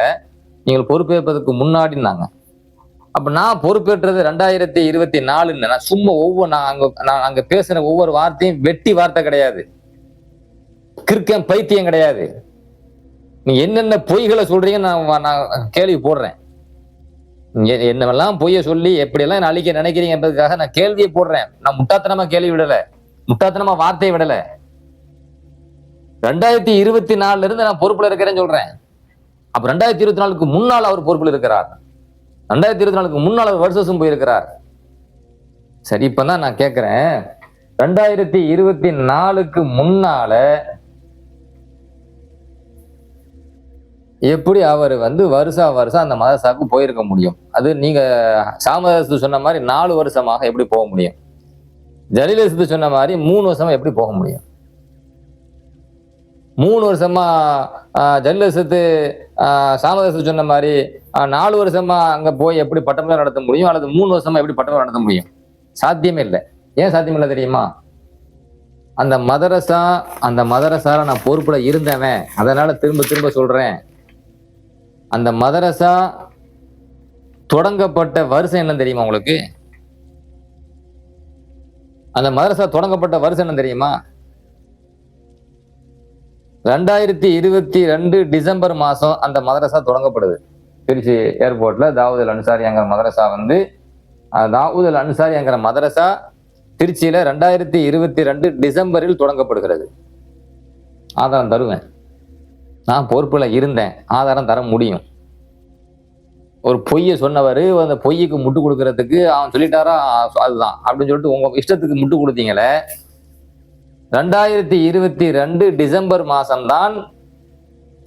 நீங்கள் பொறுப்பேற்பதற்கு முன்னாடினாங்க. அப்ப நான் பொறுப்பேற்றது 2024. நான் சும்மா நான் அங்க பேசுற ஒவ்வொரு வார்த்தையும் வெட்டி வார்த்தை கிடையாது, கிறுக்கன் பைத்தியம் கிடையாது. நீ என்னென்ன பொய்களை சொல்றீங்க நான் கேள்வி போடுறேன். என்னெல்லாம் பொய்ய சொல்லி எப்படியெல்லாம் என்ன அழிக்க நினைக்கிறீங்க என்பதுக்காக நான் கேள்வியை போடுறேன். நான் முட்டாத்தனமா கேள்வி விடல, முட்டாத்தனமா வார்த்தையை விடல. 2024 இருந்து நான் பொறுப்புல இருக்கிறேன்னு சொல்றேன். அப்ப 2024க்கு முன்னால் அவர் பொறுப்புல இருக்கிறார். 2024க்கு முன்னால் அவர் வருஷம் போயிருக்கிறார். சரி, இப்பதான் நான் கேட்கிறேன், 2024க்கு முன்னால எப்படி அவர் வந்து வருஷம் அந்த மதரசாவுக்கு போயிருக்க முடியும்? அது நீங்க சாமதத்து சொன்ன மாதிரி 4 வருஷமாக எப்படி போக முடியும்? ஜலீலத்து சொன்ன மாதிரி 3 வருஷமா எப்படி போக முடியும்? 3 வருஷமா ஜலீலத்து சாமதத்து சொன்ன மாதிரி 4 வருஷமா அங்க போய் எப்படி பட்டமளிப்பு நடத்த முடியும்? அல்லது 3 வருஷமா எப்படி பட்டமளிப்பு நடத்த முடியும்? சாத்தியமே இல்லை. ஏன் சாத்தியம் இல்லை தெரியுமா? அந்த மதரசால நான் பொறுப்புல இருந்தவன். அதனால திரும்ப சொல்றேன், அந்த மதரசா தொடங்கப்பட்ட வருஷம் என்ன தெரியுமா உங்களுக்கு? அந்த மதரசா தொடங்கப்பட்ட வருஷம் என்ன தெரியுமா? 2022 டிசம்பர் மாசம் அந்த மதரசா தொடங்கப்படுது. திருச்சி ஏர்போர்ட்ல தாவூத் அல் அன்சாரிங்கிற மதரசா வந்து, தாவூத் அல் அன்சாரிங்கிற மதரசா திருச்சியில 2022 டிசம்பரில் தொடங்கப்படுகிறது. ஆதாரம் தருவேன். நான் பொறுப்புல இருந்தேன், ஆதாரம் தர முடியும். ஒரு பொய்யை சொன்னவர் அந்த பொய்யுக்கு முட்டு கொடுக்கறதுக்கு அவன் சொல்லிட்டாரா அதுதான் அப்படின்னு சொல்லிட்டு உங்க இஷ்டத்துக்கு முட்டு கொடுத்தீங்களே. 2022 டிசம்பர் மாசம்தான்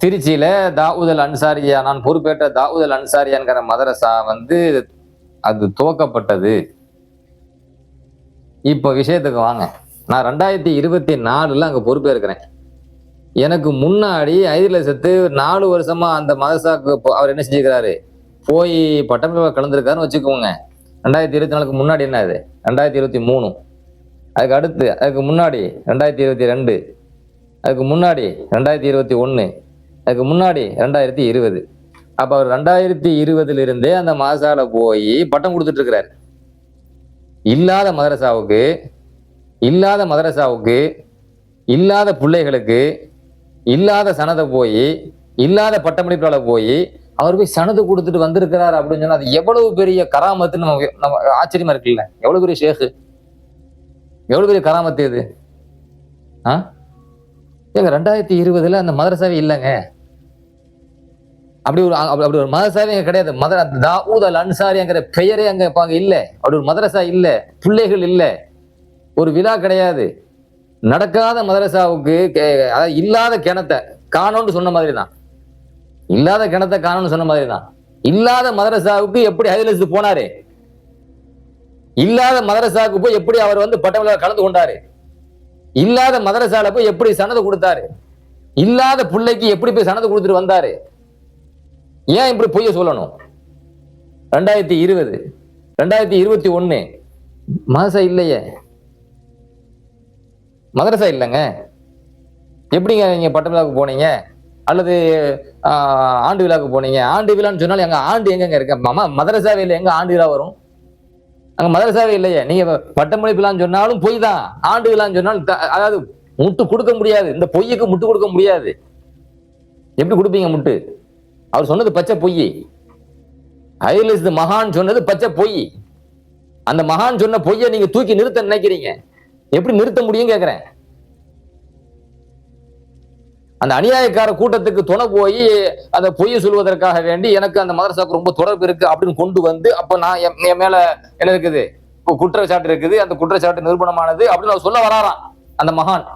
திருச்சியில தாவூத் அல் அன்சாரியா, நான் பொறுப்பேற்ற தாவூத் அல் அன்சாரியாங்கிற மதரசா வந்து அது துவக்கப்பட்டது. இப்போ விஷயத்துக்கு வாங்க. நான் 2024 அங்க பொறுப்பேற்கிறேன். எனக்கு முன்னாடி ஐதிலசத்து 4 வருஷமா அந்த மதரசாக்கு அவர் என்ன செஞ்சுக்கிறாரு, போய் பட்டமளிப்பு கலந்துருக்காருன்னு வச்சுக்கோங்க. 2024க்கு முன்னாடி என்ன அது 2023, அதுக்கு அடுத்து அதுக்கு முன்னாடி 2022, அதுக்கு முன்னாடி 2021, அதுக்கு முன்னாடி 2020. அப்ப அவர் 2020 இருந்தே அந்த மதரசால போய் பட்டம் கொடுத்துட்டு இருக்கிறார். இல்லாத மதரசாவுக்கு இல்லாத பிள்ளைகளுக்கு இல்லாத சனதை போய் இல்லாத பட்டமளிப்பால போய் அவர் போய் சனது கொடுத்துட்டு வந்திருக்கிறார் அப்படின்னு சொன்னா அது எவ்வளவு பெரிய கராமத்துன்னு நம்ம ஆச்சரியமா இருக்குல்ல. எவ்வளவு பெரிய ஷேக்கு, எவ்வளவு பெரிய கராமத்து இது. ஏங்க 2020 அந்த மதரசாவே இல்லைங்க. அப்படி ஒரு மதரசாவே அங்க கிடையாது. தாவூத் அல் அன்சாரிங்கிற பெயரே அங்க இல்ல. அப்படி ஒரு மதரசா இல்ல, பிள்ளைகள் இல்ல, ஒரு விழா கிடையாது. நடக்காத மதரசாவுக்கு அதாவது இல்லாத கிணத்தை காணோன்னு சொன்ன மாதிரி தான். இல்லாத கிணத்தை காணோன்னு சொன்ன மாதிரி தான். இல்லாத மதரசாவுக்கு எப்படி ஹைதலஸ் போனாரு, இல்லாத மதரசாவுக்கு போய் எப்படி அவர் வந்து பட்டமளிப்புல கலந்து கொண்டாரு, இல்லாத மதரசால போய் எப்படி சனது கொடுத்தாரு, இல்லாத பிள்ளைக்கு எப்படி போய் சனது கொடுத்துட்டு வந்தாரு. ஏன் இப்படி பொய்ய சொல்லணும்? 2020 2021 மதரசா இல்லையே, மதரசா இல்லைங்க. எப்படிங்க நீங்க பட்டமளிப்புக்கு போனீங்க அல்லது ஆண்டு விழாக்கு போனீங்க? ஆண்டு விழான்னு சொன்னாலும் எங்க ஆண்டு எங்க இருக்க மதரசாவே இல்லை, எங்க ஆண்டு விழா வரும்? அங்க மதரசாவே இல்லையே. நீங்க பட்டமளிப்பு விழான்னு சொன்னாலும் பொய் தான், ஆண்டு விழான்னு சொன்னாலும் அதாவது முட்டு கொடுக்க முடியாது. இந்த பொய்யுக்கு முட்டு கொடுக்க முடியாது. எப்படி கொடுப்பீங்க முட்டு? அவர் சொன்னது பச்சை பொய். ஐலிஸ் மகான் சொன்னது பச்சை பொய். அந்த மகான் சொன்ன பொய்யை நீங்க தூக்கி நிறுத்த நினைக்கிறீங்க. எப்படி நிறுத்த முடியும் கேக்குறேன். அந்த அநியாயக்கார கூட்டத்துக்கு துணை போய் அந்த பொய்யை சொல்வதற்காக வேண்டி எனக்கு அந்த மதரசாவுக்கு ரொம்ப தொடர்பு இருக்கு அப்படின்னு கொண்டு வந்து, அப்ப நான் என் மேல என்ன இருக்குது, குற்றச்சாட்டு இருக்குது, அந்த குற்றச்சாட்டு நிரூபணமானது அப்படின்னு அவர் சொல்ல வராராம் அந்த மகான்.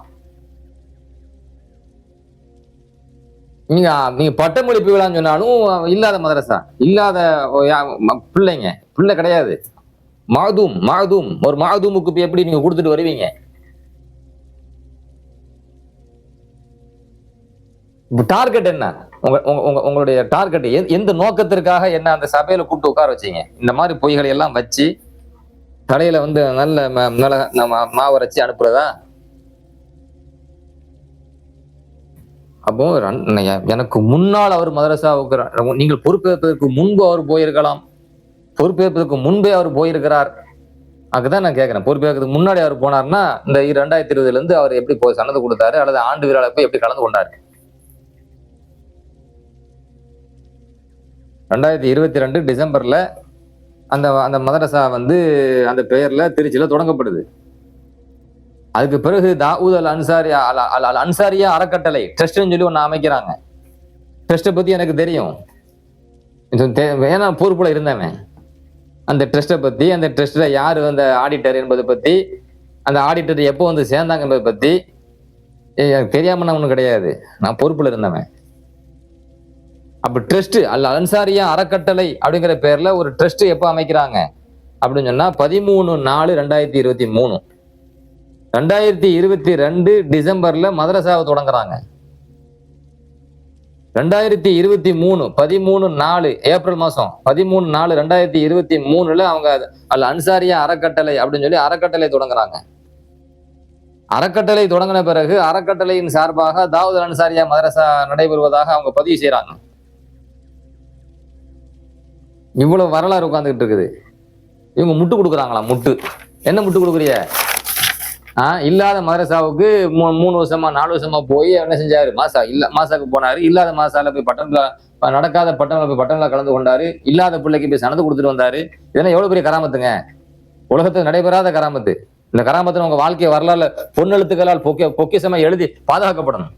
நீங்க பட்டமளிப்பு விழான்னு சொன்னாலும் இல்லாத மதரசா, இல்லாத பிள்ளை கிடையாது. மாதூம் ஒரு மாதூமுக்கு எப்படி நீங்க கொடுத்துட்டு வருவீங்க? டார்கெட் என்ன? உங்களுடைய டார்கெட் எந்த நோக்கத்திற்காக என்ன அந்த சபையில கூப்பிட்டு உட்கார வச்சீங்க? இந்த மாதிரி பொய்களை எல்லாம் வச்சு தலையில வந்து நல்ல மாவரைச்சி அனுப்புறதா? அப்போ எனக்கு முன்னால் அவர் மதரசாவுக்கு நீங்கள் பொறுப்பேற்பதற்கு முன்பு அவர் போயிருக்கலாம், பொறுப்பேற்பதற்கு முன்பே அவர் போயிருக்கிறார். அதுதான் நான் கேட்கிறேன். பொறுப்பேற்கிறதுக்கு முன்னாடி அவர் போனார்னா இந்த 2020 அவர் எப்படி போய் சனது கொடுத்தாரு அல்லது ஆண்டு விழாவில் போய் எப்படி கலந்து கொண்டாரு? 2022 டிசம்பர்ல அந்த மதரசா வந்து அந்த பெயர்ல திருச்சியில தொடங்கப்படுது. அதுக்கு பிறகு தாவூத் அல் அன்சாரியா அறக்கட்டளை ட்ரஸ்ட்னு சொல்லி ஒண்ணு அமைக்கிறாங்க. ட்ரஸ்ட்டை பத்தி எனக்கு தெரியும், ஏன்னா பொறுப்புல இருந்தவன். அந்த ட்ரஸ்ட்டை பத்தி, அந்த ட்ரஸ்ட்ல யாரு அந்த ஆடிட்டர் என்பதை பத்தி, அந்த ஆடிட்டர் எப்போ வந்து சேர்ந்தாங்க என்பதை பத்தி எனக்கு தெரியாம ஒன்றும் கிடையாது. நான் பொறுப்புல இருந்தவன். அப்ப ட்ரஸ்ட் அல் அன்சாரியா அறக்கட்டளை அப்படிங்கிற பேர்ல ஒரு ட்ரஸ்ட் எப்போ அமைக்கிறாங்க அப்படின்னு சொன்னா 13/4/2023. 2022 டிசம்பர்ல மதரசாவை தொடங்குறாங்க. 2023 13/4 ஏப்ரல் மாசம் 13/4/2023 அவங்க அல் அன்சாரியா அறக்கட்டளை அப்படின்னு சொல்லி அறக்கட்டளை தொடங்குறாங்க. அறக்கட்டளை தொடங்கின பிறகு அறக்கட்டளையின் சார்பாக தாவூத் அல் அன்சாரியா மதரசா நடைபெறுவதாக அவங்க பதிவு செய்யறாங்க. இவ்வளவு வரலாறு உட்கார்ந்துகிட்டு இருக்குது. இவங்க முட்டு கொடுக்குறாங்களா? முட்டு என்ன முட்டு கொடுக்குறிய? இல்லாத மதரசாவுக்கு 3 வருஷமா 4 வருஷமா போய் என்ன செஞ்சாரு? மாசாக்கு போனாரு. இல்லாத மாசால போய் நடக்காத பட்டணத்துல கலந்து கொண்டாரு. இல்லாத பிள்ளைக்கு போய் சனது கொடுத்துட்டு வந்தாரு. இதெல்லாம் எவ்வளவு பெரிய கராமத்துங்க, உலகத்துக்கு நடைபெறாத கராமத்து. இந்த கராமத்துல உங்க வாழ்க்கை வரலாறு பொன்னெழுத்துக்களால் பொக்கிஷமா எழுதி பாதுகாக்கப்படணும்.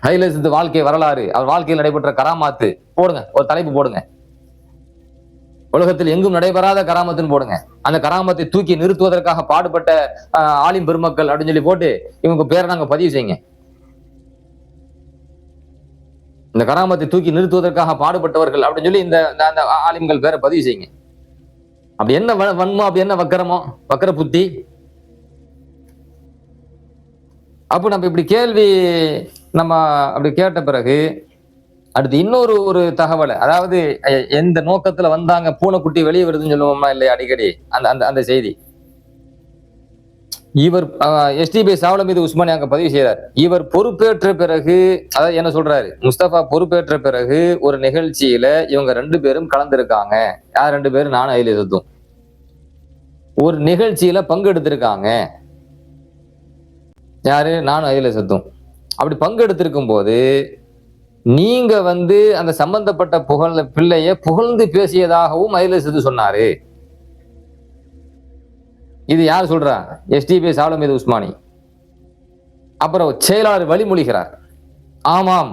ஹைலைட்ஸ் வாழ்க்கை வரலாறு, அவர் வாழ்க்கையில் நடைபெற்ற கராமாத்து போடுங்க, ஒரு தலைப்பு போடுங்க. உலகத்தில் எங்கும் நடைபெறாத கராமத்துன்னு போடுங்க. அந்த கராமத்தை தூக்கி நிறுத்துவதற்காக பாடுபட்ட ஆலிம் பெருமக்கள் அப்படின்னு சொல்லி போட்டு இவங்க பேரை நாங்க பதிவு செய்யுங்க. இந்த கராமத்தை தூக்கி நிறுத்துவதற்காக பாடுபட்டவர்கள் அப்படின்னு சொல்லி இந்த அந்த ஆலிம்கள் பேரை பதிவு செய்யுங்க. அப்படி என்ன வன்மோ, அப்படி என்ன வக்கரமோ, வக்கர புத்தி. அப்போ நம்ம இப்படி கேள்வி நம்ம அப்படி கேட்ட பிறகு அடுத்து இன்னொரு ஒரு தகவல், அதாவது எந்த நோக்கத்துல வந்தாங்க பூனைக்குட்டி வெளியே வருதுன்னு சொல்லுவோமா இல்லையா அடிக்கடி, அந்த அந்த அந்த செய்தி இவர் எஸ்டிபி சாவலமீது உஸ்மானி அங்க பதிவு செய்றார். இவர் பொறுப்பேற்ற பிறகு, அதாவது என்ன சொல்றாரு, முஸ்தபா பொறுப்பேற்ற பிறகு ஒரு நிகழ்ச்சியில இவங்க 2 பேரும் கலந்துருக்காங்க. யார் 2 பேரும்? நானும் அயில சத்தும் ஒரு நிகழ்ச்சியில பங்கெடுத்திருக்காங்க. யாரு? நானும் அயில சத்தும். அப்படி பங்கெடுத்திருக்கும் போது நீங்க அந்த சம்பந்தப்பட்ட பிள்ளைய புகழ்ந்து பேசியதாகவும் அயில சத்து சொன்னாரு. இது யார் சொல்றா? எஸ்டிபி சாவலமீது உஸ்மானி. அப்புறம் செயலாளர் வழிமொழிகிறார், ஆமாம்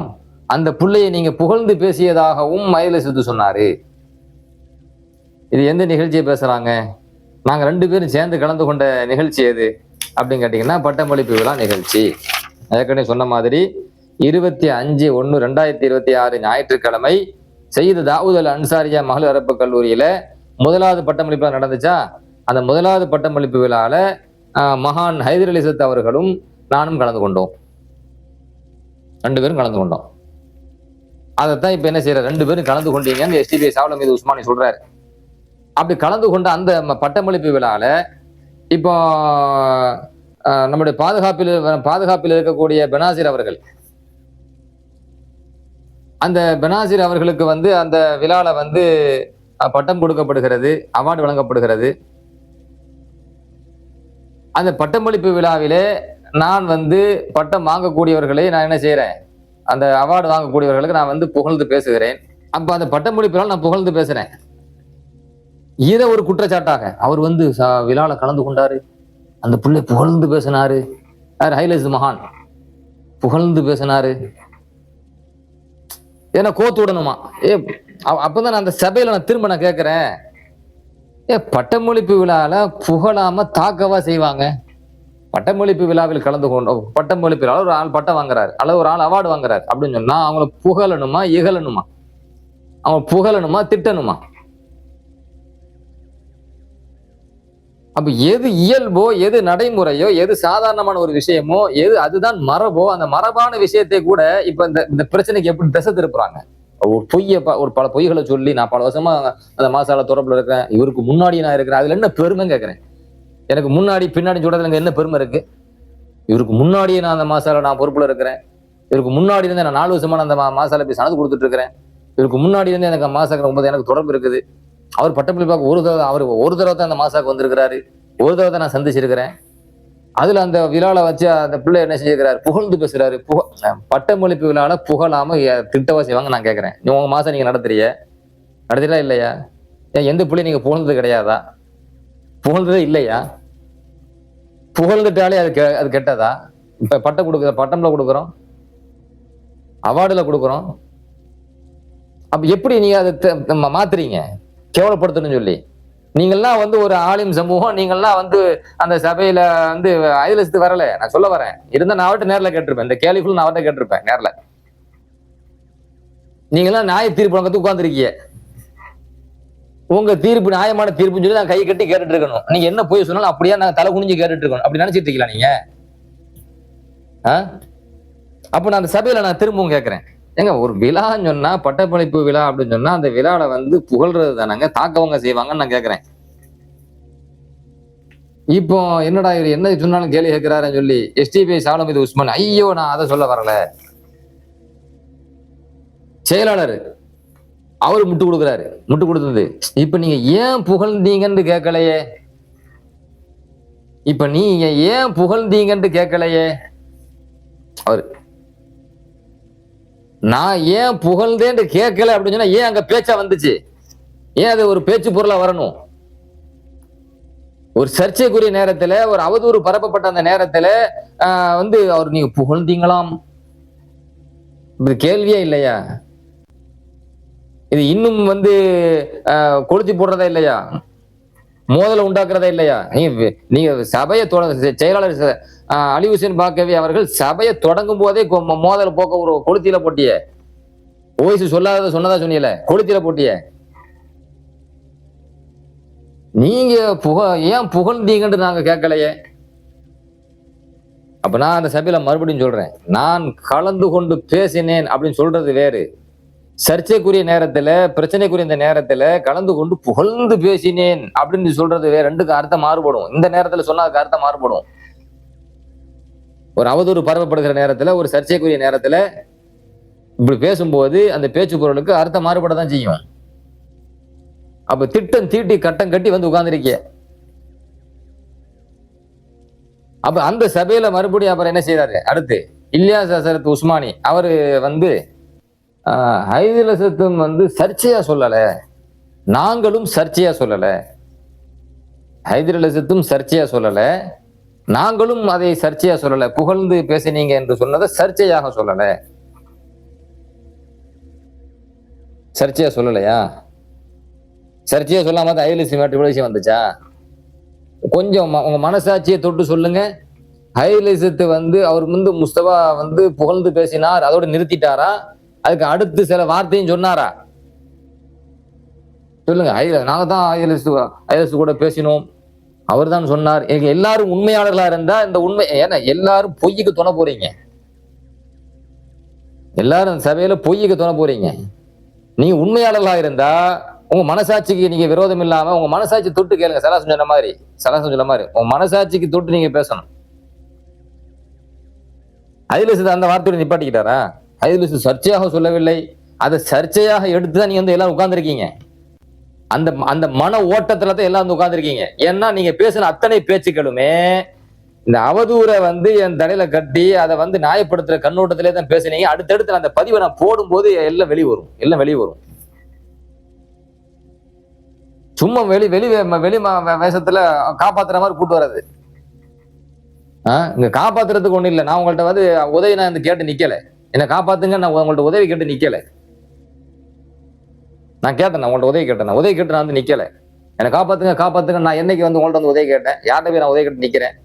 அந்த பிள்ளையை நீங்க புகழ்ந்து பேசியதாகவும் அயில சத்து சொன்னாரு. இது எந்த நிகழ்ச்சியை பேசுறாங்க? நாங்க 2 பேரும் சேர்ந்து கலந்து கொண்ட நிகழ்ச்சி எது அப்படின்னு கேட்டீங்கன்னா, பட்டமளிப்பு விழா நிகழ்ச்சி. ஏற்கனவே சொன்ன மாதிரி 25/1/2026 ஞாயிற்றுக்கிழமை சையது தாவூத் அல் அன்சாரியா மகளிர் அரபு கல்லூரியில 1வது பட்டமளிப்பு நடந்துச்சா? அந்த 1வது பட்டமளிப்பு விழால மகான் ஹைதர் அலி சத் அவர்களும் நானும் கலந்து கொண்டோம். 2 பேரும் கலந்து கொண்டோம். அதைத்தான் இப்ப என்ன செய்யற, 2 பேரும் கலந்து கொண்டீங்கன்னு எஸ்டிபி சாவலமீது உஸ்மானி சொல்றாரு. அப்படி கலந்து கொண்ட அந்த பட்டமளிப்பு விழால இப்போ நம்முடைய பாதுகாப்பில் இருக்கக்கூடிய பெனாசிர் அவர்கள், அந்த பெனாசிர் அவர்களுக்கு அந்த விழால பட்டம் கொடுக்கப்படுகிறது, அவார்டு வழங்கப்படுகிறது. அந்த பட்டமளிப்பு விழாவிலே நான் பட்டம் வாங்கக்கூடியவர்களை நான் என்ன செய்யறேன், அந்த அவார்டு வாங்கக்கூடியவர்களுக்கு நான் புகழ்ந்து பேசுகிறேன். அப்ப அந்த பட்டமளிப்பு விழா நான் புகழ்ந்து பேசுறேன். இதை ஒரு குற்றச்சாட்டாக அவர் விழால கலந்து கொண்டாரு, அந்த பிள்ளை புகழ்ந்து பேசினாரு, ஹைலைஸ் மகான் புகழ்ந்து பேசினாரு, ஏன்னா கோத்து விடணுமா? அப்பதான் அந்த சபையில நான் திரும்ப நான் கேட்கிறேன், பட்டமளிப்பு விழால புகழாம தாக்கவா செய்வாங்க? பட்டமளிப்பு விழாவில் கலந்து கொண்டோம், பட்டமளிப்பு விழாவில் ஒரு ஆள் பட்டம் வாங்குறாரு அல்லது ஒரு ஆள் அவார்டு வாங்குறாரு அப்படின்னு சொன்னா அவங்கள புகழணுமா இகழணுமா? அவங்க புகழணுமா திட்டணுமா? அப்ப எது இயல்போ, எது நடைமுறையோ, எது சாதாரணமான ஒரு விஷயமோ, எது அதுதான் மரபோ, அந்த மரபான விஷயத்தை கூட இப்ப இந்த பிரச்சனைக்கு எப்படி திசை திருப்புறாங்க. ஒரு பல பொய்களை சொல்லி நான் பல வருஷமா அந்த மாசால தொடர்புல இருக்கிறேன், இவருக்கு முன்னாடி நான் இருக்கிறேன், அதுல என்ன பெருமை கேட்கிறேன்? எனக்கு முன்னாடி பின்னாடி சொல்றதுல என்ன பெருமை இருக்கு? இவருக்கு முன்னாடியே நான் அந்த மாசால நான் பொறுப்புல இருக்கிறேன், இவருக்கு முன்னாடி இருந்து நான் 4 வருஷமா அந்த மாசால போய் சனது கொடுத்துட்டு இருக்கிறேன், இவருக்கு முன்னாடி இருந்து எனக்கு மாசாக்கு 9 எனக்கு தொடர்பு இருக்குது. அவர் பட்டமளிப்பாக ஒரு தடவை தான் அந்த மாசாக்கு வந்திருக்கிறாரு, ஒரு தடவை தான் நான் சந்திச்சிருக்கிறேன். அதுல அந்த விழால வச்சு அந்த பிள்ளை என்ன செஞ்சிருக்கிறாரு, புகழ்ந்து பேசுறாரு. பட்டமளிப்பு விழால புகழாம திட்டவா செய்வாங்க. நான் கேட்கிறேன், உங்க மாசம் நீங்க நடத்துறீங்களா இல்லையா? எந்த பிள்ளை நீங்க புகழ்ந்தது கிடையாதா? புகழ்ந்ததே இல்லையா? புகழ்ந்துட்டாலே அது கெட்டதா? இப்ப பட்டம்ல கொடுக்குறோம், அவார்டுல கொடுக்குறோம். அப்ப எப்படி நீங்க அதை மாத்துறீங்க கேவலப்படுத்தணும்னு சொல்லி? நீங்கள்லாம் ஒரு ஆலிம் சமூகம், நீங்கள்லாம் அந்த சபையில ஐலஸ்து வரல. நான் சொல்ல வரேன், இருந்தா நான் அவர்கிட்ட நேரில் கேட்டிருப்பேன், இந்த கேள்விக்குள்ள நான் அவர்கிட்ட கேட்டிருப்பேன் நேரில். நீங்கள்லாம் நியாய தீர்ப்பு வழங்கத்து உட்கார்ந்துருக்கீங்க, உங்க தீர்ப்பு நியாயமான தீர்ப்புன்னு சொல்லி நான் கை கட்டி கேட்டுட்டு இருக்கணும். நீங்க என்ன போய் சொன்னாலும் அப்படியே நான் தலை குனிஞ்சு கேட்டுட்டு இருக்கணும். அப்படி நினைச்சிட்டு இருக்கீங்களா நீங்க? அப்ப நான் அந்த சபையில நான் திரும்பவும் கேட்கிறேன், ஏங்க ஒரு விழான்னு சொன்னா, பட்டமளிப்பு விழா அப்படின்னு சொன்னா அந்த விழால புகழ்றது தானங்க, தாக்கவங்க செய்வாங்கன்னு நான் கேட்கிறேன். இப்போ என்னடா இவர் என்ன சொன்னாலும் கேள்வி கேட்கிறாருன்னு சொல்லி எஸ்டிபி சாவலமீது உஸ்மான், ஐயோ நான் அதை சொல்ல வரல. செயலாளர் அவரு முட்டு கொடுக்குறாரு. முட்டு கொடுத்தது இப்ப நீங்க ஏன் புகழ்ந்தீங்கன்னு கேட்கலையே, இப்ப நீங்க ஏன் புகழ்ந்தீங்கன்னு கேட்கலையே. அவரு நான் ஏன் புகழ்ந்தேன்னு கேட்கல அப்படின்னு சொன்னா ஏன் அங்க பேச்சா வந்துச்சு? ஏன் அது ஒரு பேச்சு பொருளா வரணும்? ஒரு சர்ச்சைக்குரிய நேரத்துல, ஒரு அவதூறு பரப்பப்பட்ட அந்த நேரத்துல அவர் நீங்க புகழ்ந்தீங்களாம், இது கேள்வியே இல்லையா? இது இன்னும் வந்து கொளுத்தி போடுறதா இல்லையா? மோதலை உண்டாக்குறதா இல்லையா? நீங்க சபையை செயலாளர் அலி ஹுசைன் பாக்கவி அவர்கள் சபையை தொடங்கும் போதே மோதல் போக்க ஒரு கொளுத்தியில போட்டிய. ஓய்ஸ் சொல்லாத சொன்னதா சொன்னீல, கொளுத்தியில போட்டிய. நீங்க ஏன் புகழ்ந்தீங்கன்னு நாங்க கேட்கலையே. அப்ப நான் அந்த சபையில மறுபடியும் சொல்றேன், நான் கலந்து கொண்டு பேசினேன் அப்படின்னு சொல்றது வேறு. சர்ச்சைக்குரிய நேரத்துல, பிரச்சனைக்குரிய இந்த நேரத்துல கலந்து கொண்டு புகழ்ந்து பேசினேன் அப்படின்னு சொல்றது வேற. ரெண்டுக்கு அர்த்தம் மாறுபடும். இந்த நேரத்துல சொன்னா அதுக்கு அர்த்தம் மாறுபடும். ஒரு அவதூறு பரவப்படுகிற நேரத்துல, ஒரு சர்ச்சைக்குரிய நேரத்துல இப்படி பேசும்போது அந்த பேச்சு பொருளுக்கு அர்த்தம் மாறுபடதான் செய்யும். அப்ப திட்டம் தீட்டி கட்டம் கட்டி வந்து உட்கார்ந்துருக்கிய. அப்ப அந்த சபையில மறுபடியும் அப்புறம் என்ன செய்யறாரு? அடுத்து இல்யாஸ் ஹசரத் உஸ்மானி அவரு வந்து ஹைதரசத்தும் வந்து சர்ச்சையா சொல்லல, நாங்களும் சர்ச்சையா சொல்லல. ஹைதரசத்தும் சர்ச்சையா சொல்லல, நாங்களும் அதை சர்ச்சையா சொல்லல. புகழ்ந்து பேசினீங்க என்று சொன்னதை சர்ச்சையாக சொல்லல. சர்ச்சையா சொல்லலையா? சர்ச்சையா சொல்லாம தான் ஹைதரலிசம் மேட்டு விஷயம் வந்துச்சா? கொஞ்சம் உங்க மனசாட்சியை தொட்டு சொல்லுங்க. ஹைதரலிசத்து வந்து அவர் வந்து முஸ்தபா வந்து புகழ்ந்து பேசினார், அதோட நிறுத்திட்டாரா? அதுக்கு அடுத்து சில வார்த்தையும் சொன்னாரா? சொல்லுங்க. நாங்க தான் ஹைதரலிசத்து கூட பேசினோம், அவர் தான் சொன்னார். எல்லாரும் உண்மையாளர்களா இருந்தா இந்த உண்மை, ஏன்னா எல்லாரும் பொய்யுக்கு துணை போறீங்க. எல்லாரும் சபையில பொய்யுக்கு துணை போறீங்க. நீங்க உண்மையாளர்களா இருந்தா உங்க மனசாட்சிக்கு நீங்க விரோதம் இல்லாம உங்க மனசாட்சி தொட்டு கேளுங்க. சலாசம் சொன்ன மாதிரி உங்க மனசாட்சிக்கு தொட்டு நீங்க பேசணும். ஹைதரலிசத்து அந்த வார்த்தையோட நிப்பாட்டிக்கிட்டாரா? ஹைதரலிசத்து சர்ச்சையாக சொல்லவில்லை, அதை சர்ச்சையாக எடுத்துதான் நீங்க வந்து எல்லாரும் உட்கார்ந்துருக்கீங்க. அந்த அந்த மன ஓட்டத்துல தான் எல்லாம் வந்து உட்கார்ந்துருக்கீங்க. ஏன்னா நீங்க பேசின அத்தனை பேச்சுக்களுமே இந்த அவதூறை வந்து என் தலையில கட்டி அதை வந்து நியாயப்படுத்துற கண்ணோட்டத்திலே தான் பேசுனீங்க. அடுத்தடுத்து அந்த பதிவை நான் போடும்போது எல்லாம் வெளியே வரும். சும்மா வெளி வேஷத்துல காப்பாத்துற மாதிரி கூட்டு வர்றது. இங்க காப்பாத்துறதுக்கு ஒண்ணு இல்லை. நான் உங்கள்ட்ட வந்து உதவி நான் கேட்டு நிக்கல, என்ன காப்பாத்துங்க, நான் உங்கள்ட்ட உதவி கேட்டு நிக்கல. நான் கேட்டேன், உங்கள்ட்ட உதவி கேட்டு நான் வந்து நிக்கல. என்னை காப்பாத்துங்க. நான் என்னைக்கு வந்து உங்கள்ட்ட வந்து உதவி கேட்டேன்? யார்கிட்ட போய் நான் உதவி கேட்டு நிக்கிறேன்?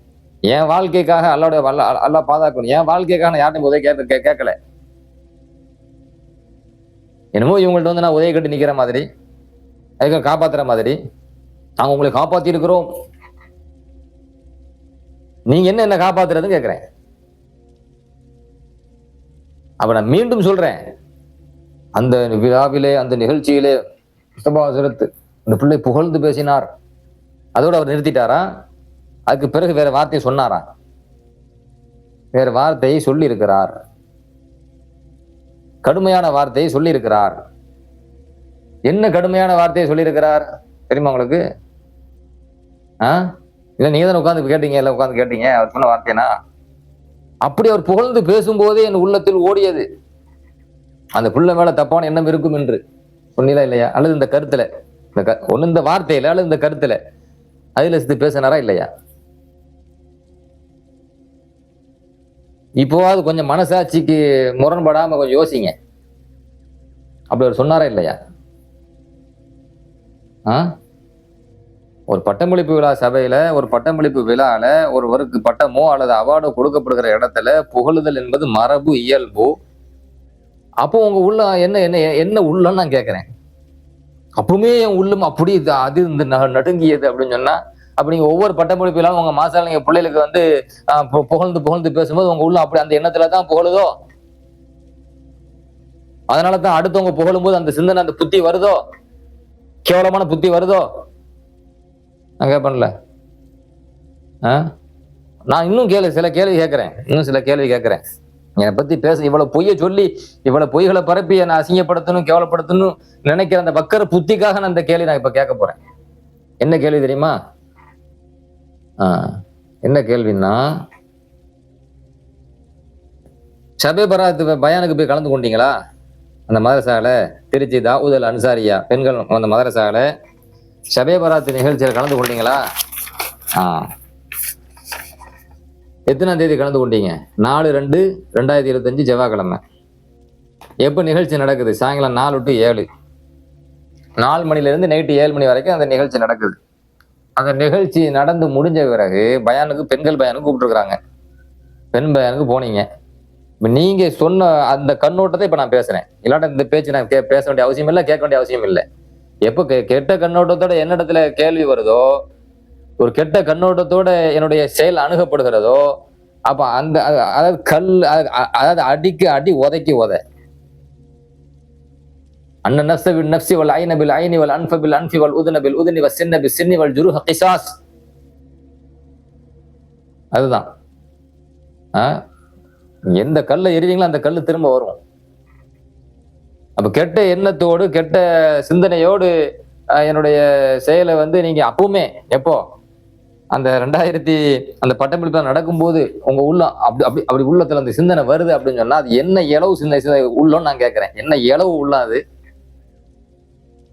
என் வாழ்க்கைக்காக அல்லா பாதுகாக்கணும். என் வாழ்க்கைக்காக நான் யார்ட்டையும் உதவி கேட்கல. என்னமோ இவங்கள்ட்ட வந்து நான் உதவி கேட்டு நிக்கிற மாதிரி, அதுக்காக காப்பாத்துற மாதிரி. நாங்க உங்களை காப்பாத்தி இருக்கிறோம், நீங்க என்ன காப்பாத்துறதுன்னு கேட்கிறேன். அப்ப நான் மீண்டும் சொல்றேன், அந்த விழாவிலே, அந்த நிகழ்ச்சியிலே முஸ்தபா ஹசரத் அந்த பிள்ளை புகழ்ந்து பேசினார், அதோட அவர் நிறுத்திட்டாரா? அதுக்கு பிறகு வேற வார்த்தையை சொன்னாரா? வேற வார்த்தையை சொல்லி இருக்கிறார், கடுமையான வார்த்தையை சொல்லி இருக்கிறார். என்ன கடுமையான வார்த்தையை சொல்லி இருக்கிறார் தெரியுமா உங்களுக்கு? இல்ல நீங்க தானே உட்கார்ந்து கேட்டீங்க அவர் சொன்ன வார்த்தைனா? அப்படி அவர் புகழ்ந்து பேசும்போதே என் உள்ளத்தில் ஓடியது, அந்த புள்ள மேல தப்பான எண்ணம் இருக்கும் என்று. சொன்னீங்களா இல்லையா? அல்லது இந்த கருத்துல ஒண்ணு இந்த வார்த்தையில அல்லது இந்த கருத்துல ஹைதரலிசத்து பேசினாரா இல்லையா? இப்போவாது கொஞ்சம் மனசாட்சிக்கு முரண்படாம கொஞ்சம் யோசிங்க. அப்படி அவர் சொன்னாரா இல்லையா? ஒரு பட்டமளிப்பு விழா சபையில, ஒரு பட்டமளிப்பு விழால ஒருவருக்கு பட்டமோ அல்லது அவார்டோ கொடுக்கப்படுகிற இடத்துல புகழுதல் என்பது மரபு, இயல்பு. அப்போ உங்க உள்ள என்ன உள்ளன்னு நான் கேட்கிறேன். அப்பவுமே என் உள்ளம் அப்படி அது இந்த நடுங்கியது அப்படின்னு சொன்னா, அப்ப நீங்க ஒவ்வொரு பட்டமளிப்பு விழா உங்க மாசால நீங்க பிள்ளைகளுக்கு வந்து புகழ்ந்து பேசும்போது உங்க உள்ள அப்படி அந்த எண்ணத்துலதான் புகழுதோ? அதனாலதான் அடுத்தவங்க புகழும் போது அந்த சிந்தனை, அந்த புத்தி வருதோ? கேவலமான புத்தி வருதோ? நான் கேட்பேன்ல. நான் இன்னும் சில கேள்வி கேட்கிறேன். என்னை பத்தி பேச இவ்வளவு பொய்யை சொல்லி, இவ்வளவு பொய்களை பரப்பி என்னை அசிங்கப்படுத்தணும், கேவலப்படுத்தணும் நினைக்கிற அந்த வக்கர புத்திக்காக நான் இந்த கேள்வி நான் இப்ப கேட்க போறேன். என்ன கேள்வி தெரியுமா? என்ன கேள்வின்னா, ஷபே பராத் பயானுக்கு போய் கலந்து கொண்டீங்களா? அந்த மதரசால திருச்சி தாவூத் அல் அன்சாரியா பெண்கள் அந்த மதரசால ஷபே பராத் நிகழ்ச்சியில் கலந்து கொண்டீங்களா? எத்தனாம் தேதி கலந்து கொண்டீங்க? 4/2/2025 செவ்வாய்க்கிழமை. எப்போ நிகழ்ச்சி நடக்குது? சாயங்காலம் 4 to 7. 4 மணிலேருந்து நைட்டு 7 மணி வரைக்கும் அந்த நிகழ்ச்சி நடக்குது. அந்த நிகழ்ச்சி நடந்து முடிஞ்ச பிறகு பயானுக்கு பெண்கள் பயானுக்கு கூப்பிட்டுருக்காங்க. பெண் பயானுக்கு போனீங்க. இப்ப நீங்க சொன்ன அந்த கண்ணோட்டத்தை இப்ப நான் பேசுறேன். இல்லாட்ட இந்த பேச்சு நான் பேச வேண்டிய அவசியம் இல்ல, கேட்க வேண்டிய அவசியம் இல்ல. எப்ப கெட்ட கண்ணோட்டத்தோட என்னிடத்துல கேள்வி வருதோ, ஒரு கெட்ட கண்ணோட்டத்தோட என்னுடைய செயல் அணுகப்படுகிறதோ, அப்ப அந்த அதாவது அதாவது அடிக்கு அடி, உதைக்கு உதை. அன்ன நஃப்ஸ பின் நஃப்ஸி வல் ஐன பில் ஐனி வல் அன்ஃப பில் அன்ஃபி வல் உதுன பில் உதுனி வஸ் சின்ன பிஸ் சின்னி வல் ஜுருஹ கிஸாஸ். அதுதான். எந்த கல்லை எறிவீங்களோ அந்த கல்லு திரும்ப வரும். அப்ப கெட்ட எண்ணத்தோடு கெட்ட சிந்தனையோடு என்னுடைய செயலை வந்து நீங்க அப்பவுமே எப்போ அந்த 2000 அந்த பட்டமளிப்பு நடக்கும்போது உங்க உள்ள அப்படி உள்ளத்துல அந்த சிந்தனை வருது அப்படின்னு சொன்னா அது என்ன இளவு சிந்தனை உள்ளோன்னு நான் கேட்கிறேன். என்ன இளவு உள்ள அது?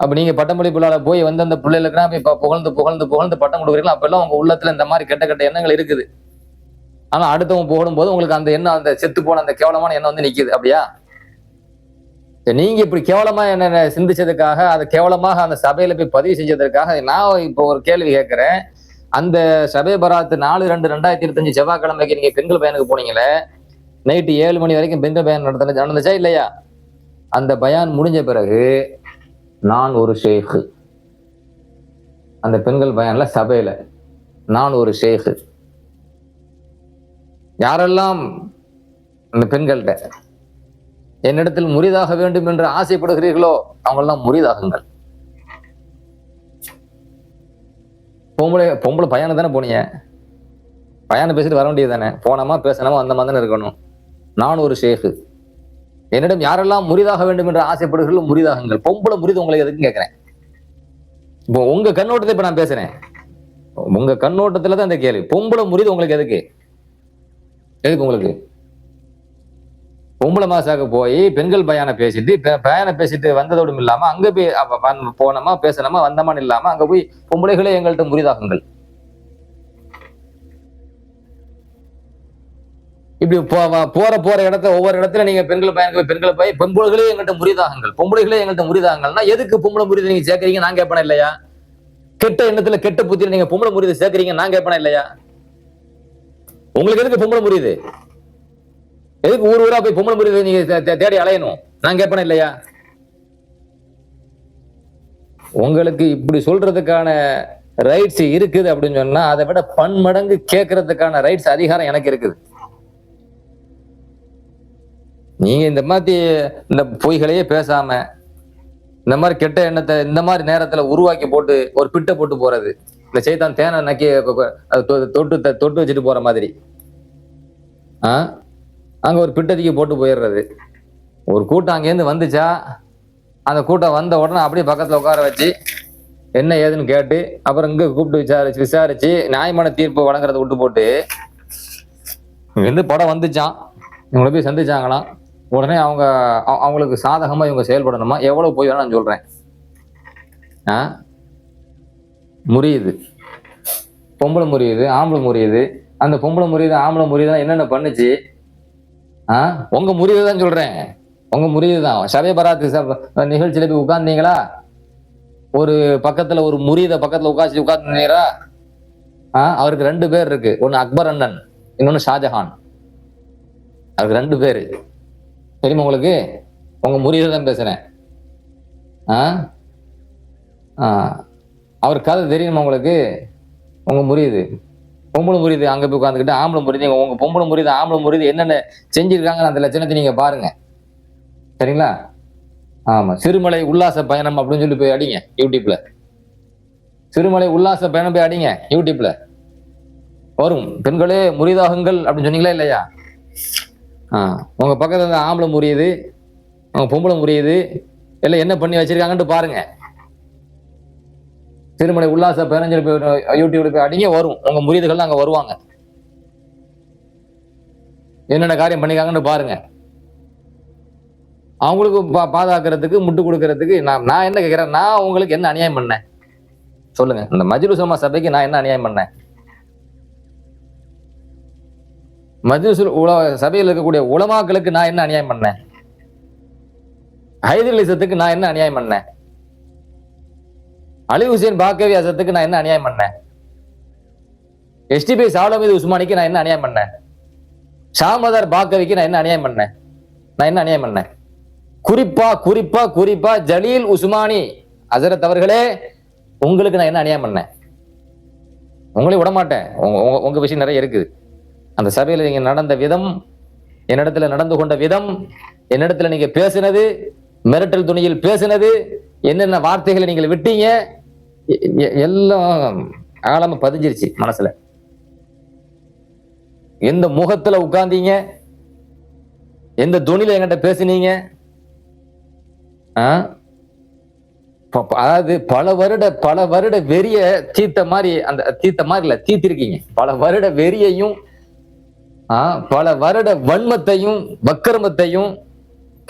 அப்ப நீங்க பட்டமளிப்புலால போய் வந்து அந்த பிள்ளைகளுக்கு இப்ப புகழ்ந்து புகழ்ந்து புகழ்ந்து பட்டம் கொடுக்குறீங்களா, அப்பெல்லாம் உங்க உள்ளத்துல இந்த மாதிரி கெட்ட கெட்ட எண்ணங்கள் இருக்குது. ஆனா அடுத்தவங்க போடும் போது உங்களுக்கு அந்த எண்ணம், அந்த செத்து போன அந்த கேவலமான எண்ணம் வந்து நிக்குது. அப்படியா? நீங்க இப்படி கேவலமா என்ன சிந்திச்சதுக்காக, அதை கேவலமாக அந்த சபையில போய் பதிவு செஞ்சதற்காக நான் இப்போ ஒரு கேள்வி கேட்கிறேன். அந்த சபை பராத்து 4/2/2025 செவ்வாய்க்கிழமைக்கு நீங்க பெண்கள் பயானுக்கு போனீங்களே, நைட்டு 7 மணி வரைக்கும் பெண்கள் பயான் நடந்துச்சா இல்லையா? அந்த பயான் முடிஞ்ச பிறகு நான் ஒரு ஷேக், அந்த பெண்கள் பயான்ல சபையில நான் ஒரு ஷேக். யாரெல்லாம் அந்த பெண்கள்கிட்ட என்னிடத்தில் முறிதாக வேண்டும் என்று ஆசைப்படுகிறீர்களோ அவங்கெல்லாம் முறிதாகுங்கள். பொம்பளை பையனு தானே போனீங்க, பையனை பேசிட்டு வர வேண்டியது தானே. போனோமா பேசணுமா அந்த மாதிரி தானே இருக்கணும். நான் ஒரு ஷேக், என்னிடம் யாரெல்லாம் முறிதாக வேண்டும் என்று ஆசைப்படுகிறீர்களோ முறிதாகுங்கள். பொம்பளை முறிது உங்களுக்கு எதுக்குன்னு கேட்கிறேன். இப்போ உங்க கண்ணோட்டத்தை இப்ப நான் பேசுறேன், உங்க கண்ணோட்டத்துல தான் இந்த கேள்வி. பொம்பளை முறிது உங்களுக்கு எதுக்கு? உங்களுக்கு பொம்பளை மாசாக்கு போய் பெண்கள் பயானை பேசிட்டு வந்ததோடும் இல்லாம அங்க போய் போனோமா பேசணுமா வந்தமான்னு இல்லாம அங்க போய் பொம்பளைகளே எங்கள்கிட்ட முறிதாகுங்கள். இப்படி போற இடத்துல ஒவ்வொரு இடத்துல நீங்க பெண்கள் போய் பொம்பளைகளே எங்கள்கிட்ட முறிதாகுங்கள், பொம்பளைகளே எங்கள்கிட்ட முறிதாகுங்கள்னா எதுக்கு பொம்பளை முறிது நீங்க சேர்க்கறீங்க? நான் கேட்பேனா இல்லையா? கெட்ட எண்ணத்துல கெட்ட புத்தியில நீங்க பொம்பளை முறிது சேர்க்கறீங்க, நான் கேட்பேனா இல்லையா? உங்களுக்கு எதுக்கு பொம்பளை முறியுது? எதுக்கு ஊர் ஊரா போய் பொம்பளை முறியுது நீங்க தேடி அலையணும்? நான் கேட்பேனா இல்லையா? உங்களுக்கு இப்படி சொல்றதுக்கான ரைட்ஸ் இருக்குது அப்படின்னு சொன்னா அதை விட பன்மடங்கு கேட்கறதுக்கான ரைட்ஸ், அதிகாரம் எனக்கு இருக்குது. நீங்க இந்த மாதிரி இந்த பொய்களையே பேசாம இந்த மாதிரி கெட்ட எண்ணத்தை இந்த மாதிரி நேரத்துல உருவாக்கி போட்டு ஒரு பிட்டை போட்டு போறது, இந்த சைத்தான் தேனை நக்கி தொட்டு வச்சுட்டு போற மாதிரி அங்க ஒரு பிட்டதிக்கு போட்டு போயிடுறது. ஒரு கூட்டம் அங்கேருந்து வந்துச்சா, அந்த கூட்டம் வந்த உடனே அப்படியே பக்கத்துல உட்கார வச்சு என்ன ஏதுன்னு கேட்டு அப்புறம் இங்க கூப்பிட்டு விசாரிச்சு நியாயமான தீர்ப்பு வழங்குறத விட்டு போட்டு இங்க படம் வந்துச்சான், இவங்களை போய் சந்திச்சாங்களாம், உடனே அவங்களுக்கு சாதகமா இவங்க செயல்படணுமா? எவ்வளவு போய் வேணா நான் சொல்றேன். முறியுது, பொம்பளை முறியுது, ஆம்பளை முறியுது. அந்த பொம்பளை முறியுது ஆம்பளை முறியுதான் என்னென்ன பண்ணுச்சு? உங்க முறிவுதான் சொல்றேன், உங்க முறிவுதான். சபை பராத்து நிகழ்ச்சியில போய் உட்கார்ந்தீங்களா? ஒரு பக்கத்துல ஒரு முறியத பக்கத்துல உட்கார்ந்தீங்களா? அவருக்கு 2 பேர் இருக்கு, ஒன்னு அக்பர் அண்ணன், இன்னொன்னு ஷாஜஹான். அவருக்கு 2 பேரு தெரியுமா உங்களுக்கு? உங்க முறியதான் பேசுறேன். அவர் கதை தெரியுமா உங்களுக்கு? உங்க முறியுது, பொம்பளை முறியுது அங்க போய் உட்காந்துக்கிட்டு ஆம்பளை முறியுது. உங்க பொம்பளை முறியுது ஆம்பளை முறியுது என்னென்ன செஞ்சிருக்காங்க அந்த லட்சணத்தை நீங்க பாருங்க, சரிங்களா? ஆமா, சிறுமலை உல்லாச பயணம் அப்படின்னு சொல்லி போய் அடிங்க யூடியூப்ல. சிறுமலை உல்லாச பயணம் போய் அடிங்க யூடியூப்ல, வரும். பெண்களே முறிதாகுங்கள் அப்படின்னு சொன்னீங்களா இல்லையா? உங்க பக்கத்துல இருந்து ஆம்பளை முறியுது, அவங்க பொம்பளை முறியுது, எல்லாம் என்ன பண்ணி வச்சிருக்காங்கன்னு பாருங்க. திருமலை உல்லாச பயணஞ்சல் யூடியூப்ல போய் அடிங்க, வரும். உங்க முறியீடுகள் அங்க வருவாங்க, என்னென்ன காரியம் பண்ணிக்காங்கன்னு பாருங்க. அவங்களுக்கு பாதுகாக்கிறதுக்கு முட்டு கொடுக்கறதுக்கு நான் என்ன கேட்கிறேன், நான் உங்களுக்கு என்ன அநியாயம் பண்ணேன் சொல்லுங்க? இந்த மஜ்லிஸ் சபைக்கு நான் என்ன அநியாயம் பண்ணேன்? மஜ்லிஸ் சபையில் இருக்கக்கூடிய உலமாக்களுக்கு நான் என்ன அநியாயம் பண்ணேன்? ஹைதர் அலிசத்துக்கு நான் என்ன அநியாயம் பண்ணேன்? அலி ஹுசைன் பாக்கவி ஹசரத்துக்கு நான் என்ன அநியாயம் பண்ணேன்? எஸ்டிபி சாவுல் உஸ்மானிக்கு நான் என்ன அநியாயம் பண்ணேன்? ஷாமதார் பாக்கவிக்கு நான் என்ன அநியாயம் பண்ணேன்? நான் என்ன அநியாயம் பண்ணேன்? குறிப்பா குறிப்பா குறிப்பா ஜலீல் உஸ்மானி ஹசரத் அவர்களே, உங்களுக்கு நான் என்ன அநியாயம் பண்ணேன்? உங்களே விடமாட்டேன். உங்க விஷயம் நிறைய இருக்குது. அந்த சபையில நீங்க நடந்த விதம், என்னிடத்துல நடந்து கொண்ட விதம், என்னிடத்துல நீங்க பேசினது, மிரட்டல் துணியில் பேசினது, என்னென்ன வார்த்தைகளை நீங்கள் விட்டீங்க, எல்லாம் ஆழமா பதிஞ்சிருச்சு மனசுல. எந்த முகத்துல உட்கார்ந்தீங்க, எந்த துணியில என்கிட்ட பேசினீங்க, அதாவது பல வருட வெறிய தீத்த மாதிரி, அந்த தீத்த மாதிரி இல்ல, தீத்திருக்கீங்க. பல வருட வெறியையும் பல வருட வன்மத்தையும் வக்கிரமத்தையும்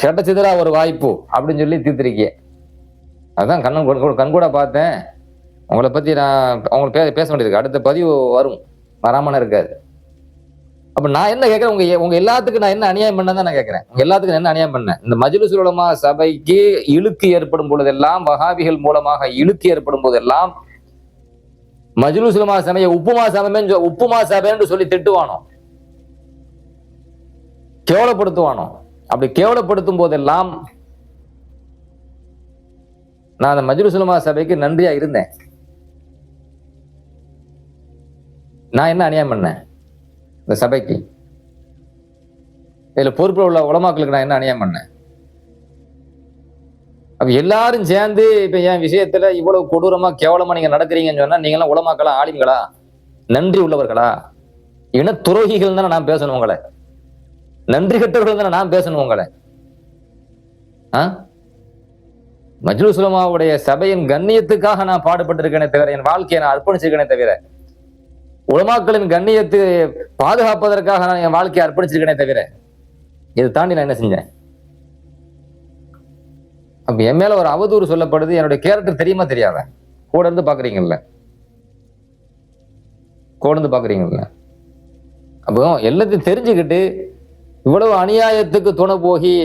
கிடைச்சதுல ஒரு வாய்ப்பு அப்படின்னு சொல்லி தீர்த்திருக்கீங்க. அதான் கண்கூட பார்த்தேன். உங்களை பத்தி நான் உங்களுக்கு பேச வேண்டியிருக்கு. அடுத்த பதிவு வரும், வராமன இருக்காது. அப்ப நான் என்ன கேட்கிறேன், உங்க எல்லாத்துக்கும் நான் என்ன அநியாயம் பண்ணதான் நான் கேட்கிறேன். உங்க எல்லாத்துக்கும் என்ன அநியாயம் பண்ணேன்? இந்த மஜ்லிஸ் உலமா சபைக்கு இழுக்கு ஏற்படும் போதெல்லாம், வஹாபிகள் மூலமாக இழுக்கு ஏற்படும் போதெல்லாம், மஜ்லிஸ் உலமா சபையை உப்புமா சபைன்னு சொல்லி திட்டுவானோ, கேவலப்படுத்துவானோ. அப்படி கேவலப்படுத்தும் போதெல்லாம் நான் அந்த மஜ்லிஸ் உலமா சபைக்கு நன்றியா இருந்தேன். நான் என்ன அநியாயம் பண்ணேன் இந்த சபைக்கு? இதுல பொறுப்புல உள்ள உலமாக்களுக்கு நான் என்ன அநியாயம் பண்ணேன்? அப்ப எல்லாரும் சேர்ந்து இப்ப என் விஷயத்துல இவ்வளவு கொடூரமா கேவலமா நீங்க நடக்கிறீங்கன்னு சொன்னா, நீங்க எல்லாம் உலமாக்களா, ஆலிம்களா, நன்றி உள்ளவர்களா? இன துரோகிகள் தானே நான் பேசணும் உங்களை. நன்றி கெட்டவர்கள் தானே நான் பேசணும் உங்களை. மஜ்லிஸ் உலமாவுடைய சபையின் கண்ணியத்துக்காக நான் பாடுபட்டிருக்கேனே தவிர, என் வாழ்க்கையை நான் அர்ப்பணிச்சிருக்கேனே தவிர, உலமாக்களின் கண்ணியத்தை பாதுகாப்பதற்காக நான் என் வாழ்க்கையை அர்ப்பணிச்சிருக்கேனே தவிர, இதை தாண்டி நான் என்ன செஞ்சேன்? அப்ப என் மேல ஒரு அவதூறு சொல்லப்படுது. என்னுடைய கேரக்டர் தெரியுமா தெரியாத? கூட இருந்து பாக்குறீங்கல்ல, அப்போ எல்லாத்தையும் தெரிஞ்சுக்கிட்டு இவ்வளவு அநியாயத்துக்கு துணை போகி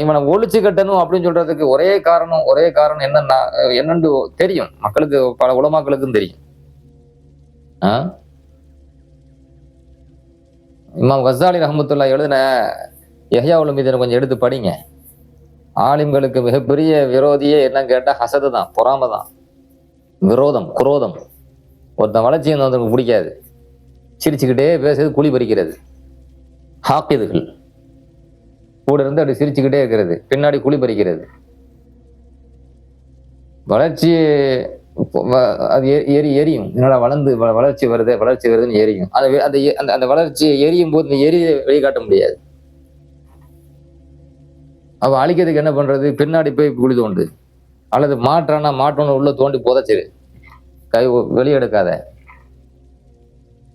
இவனை ஒழிச்சு கட்டணும் அப்படின்னு சொல்றதுக்கு ஒரே காரணம் என்னன்னு தெரியும் மக்களுக்கு, பல உலமாக்களுக்கும் தெரியும். இமாம் கஸாலி ரஹ்மத்துல்லாஹி எழுதின யஹ்யா உல்-மீதீனை கொஞ்சம் எடுத்து படிங்க. ஆலிம்களுக்கு மிகப்பெரிய விரோதியே என்ன கேட்டா ஹசது தான், பொறாமை தான், விரோதம், குரோதம். ஒருத்தன் வளர்ச்சி ஒருத்தனுக்கு பிடிக்காது, சிரிச்சுக்கிட்டே பேசுறது, குழி பறிக்கிறது. ஹாக்கிதுகள் கூட இருந்து அப்படி சிரிச்சுக்கிட்டே இருக்கிறது, பின்னாடி குழி பறிக்கிறது. வளர்ச்சி அது எரியும். என்னடா வளர்ச்சி வருதுன்னு எரியும். அந்த வளர்ச்சி எரியும் போது இந்த எரியை வெளிக்காட்ட முடியாது. அவ அழிக்கிறதுக்கு என்ன பண்றது? பின்னாடி போய் குழி தோண்டு, அல்லது மாட்டோன்னு உள்ள தோண்டி புதைச்சிரு, கை வெளியெடுக்காத.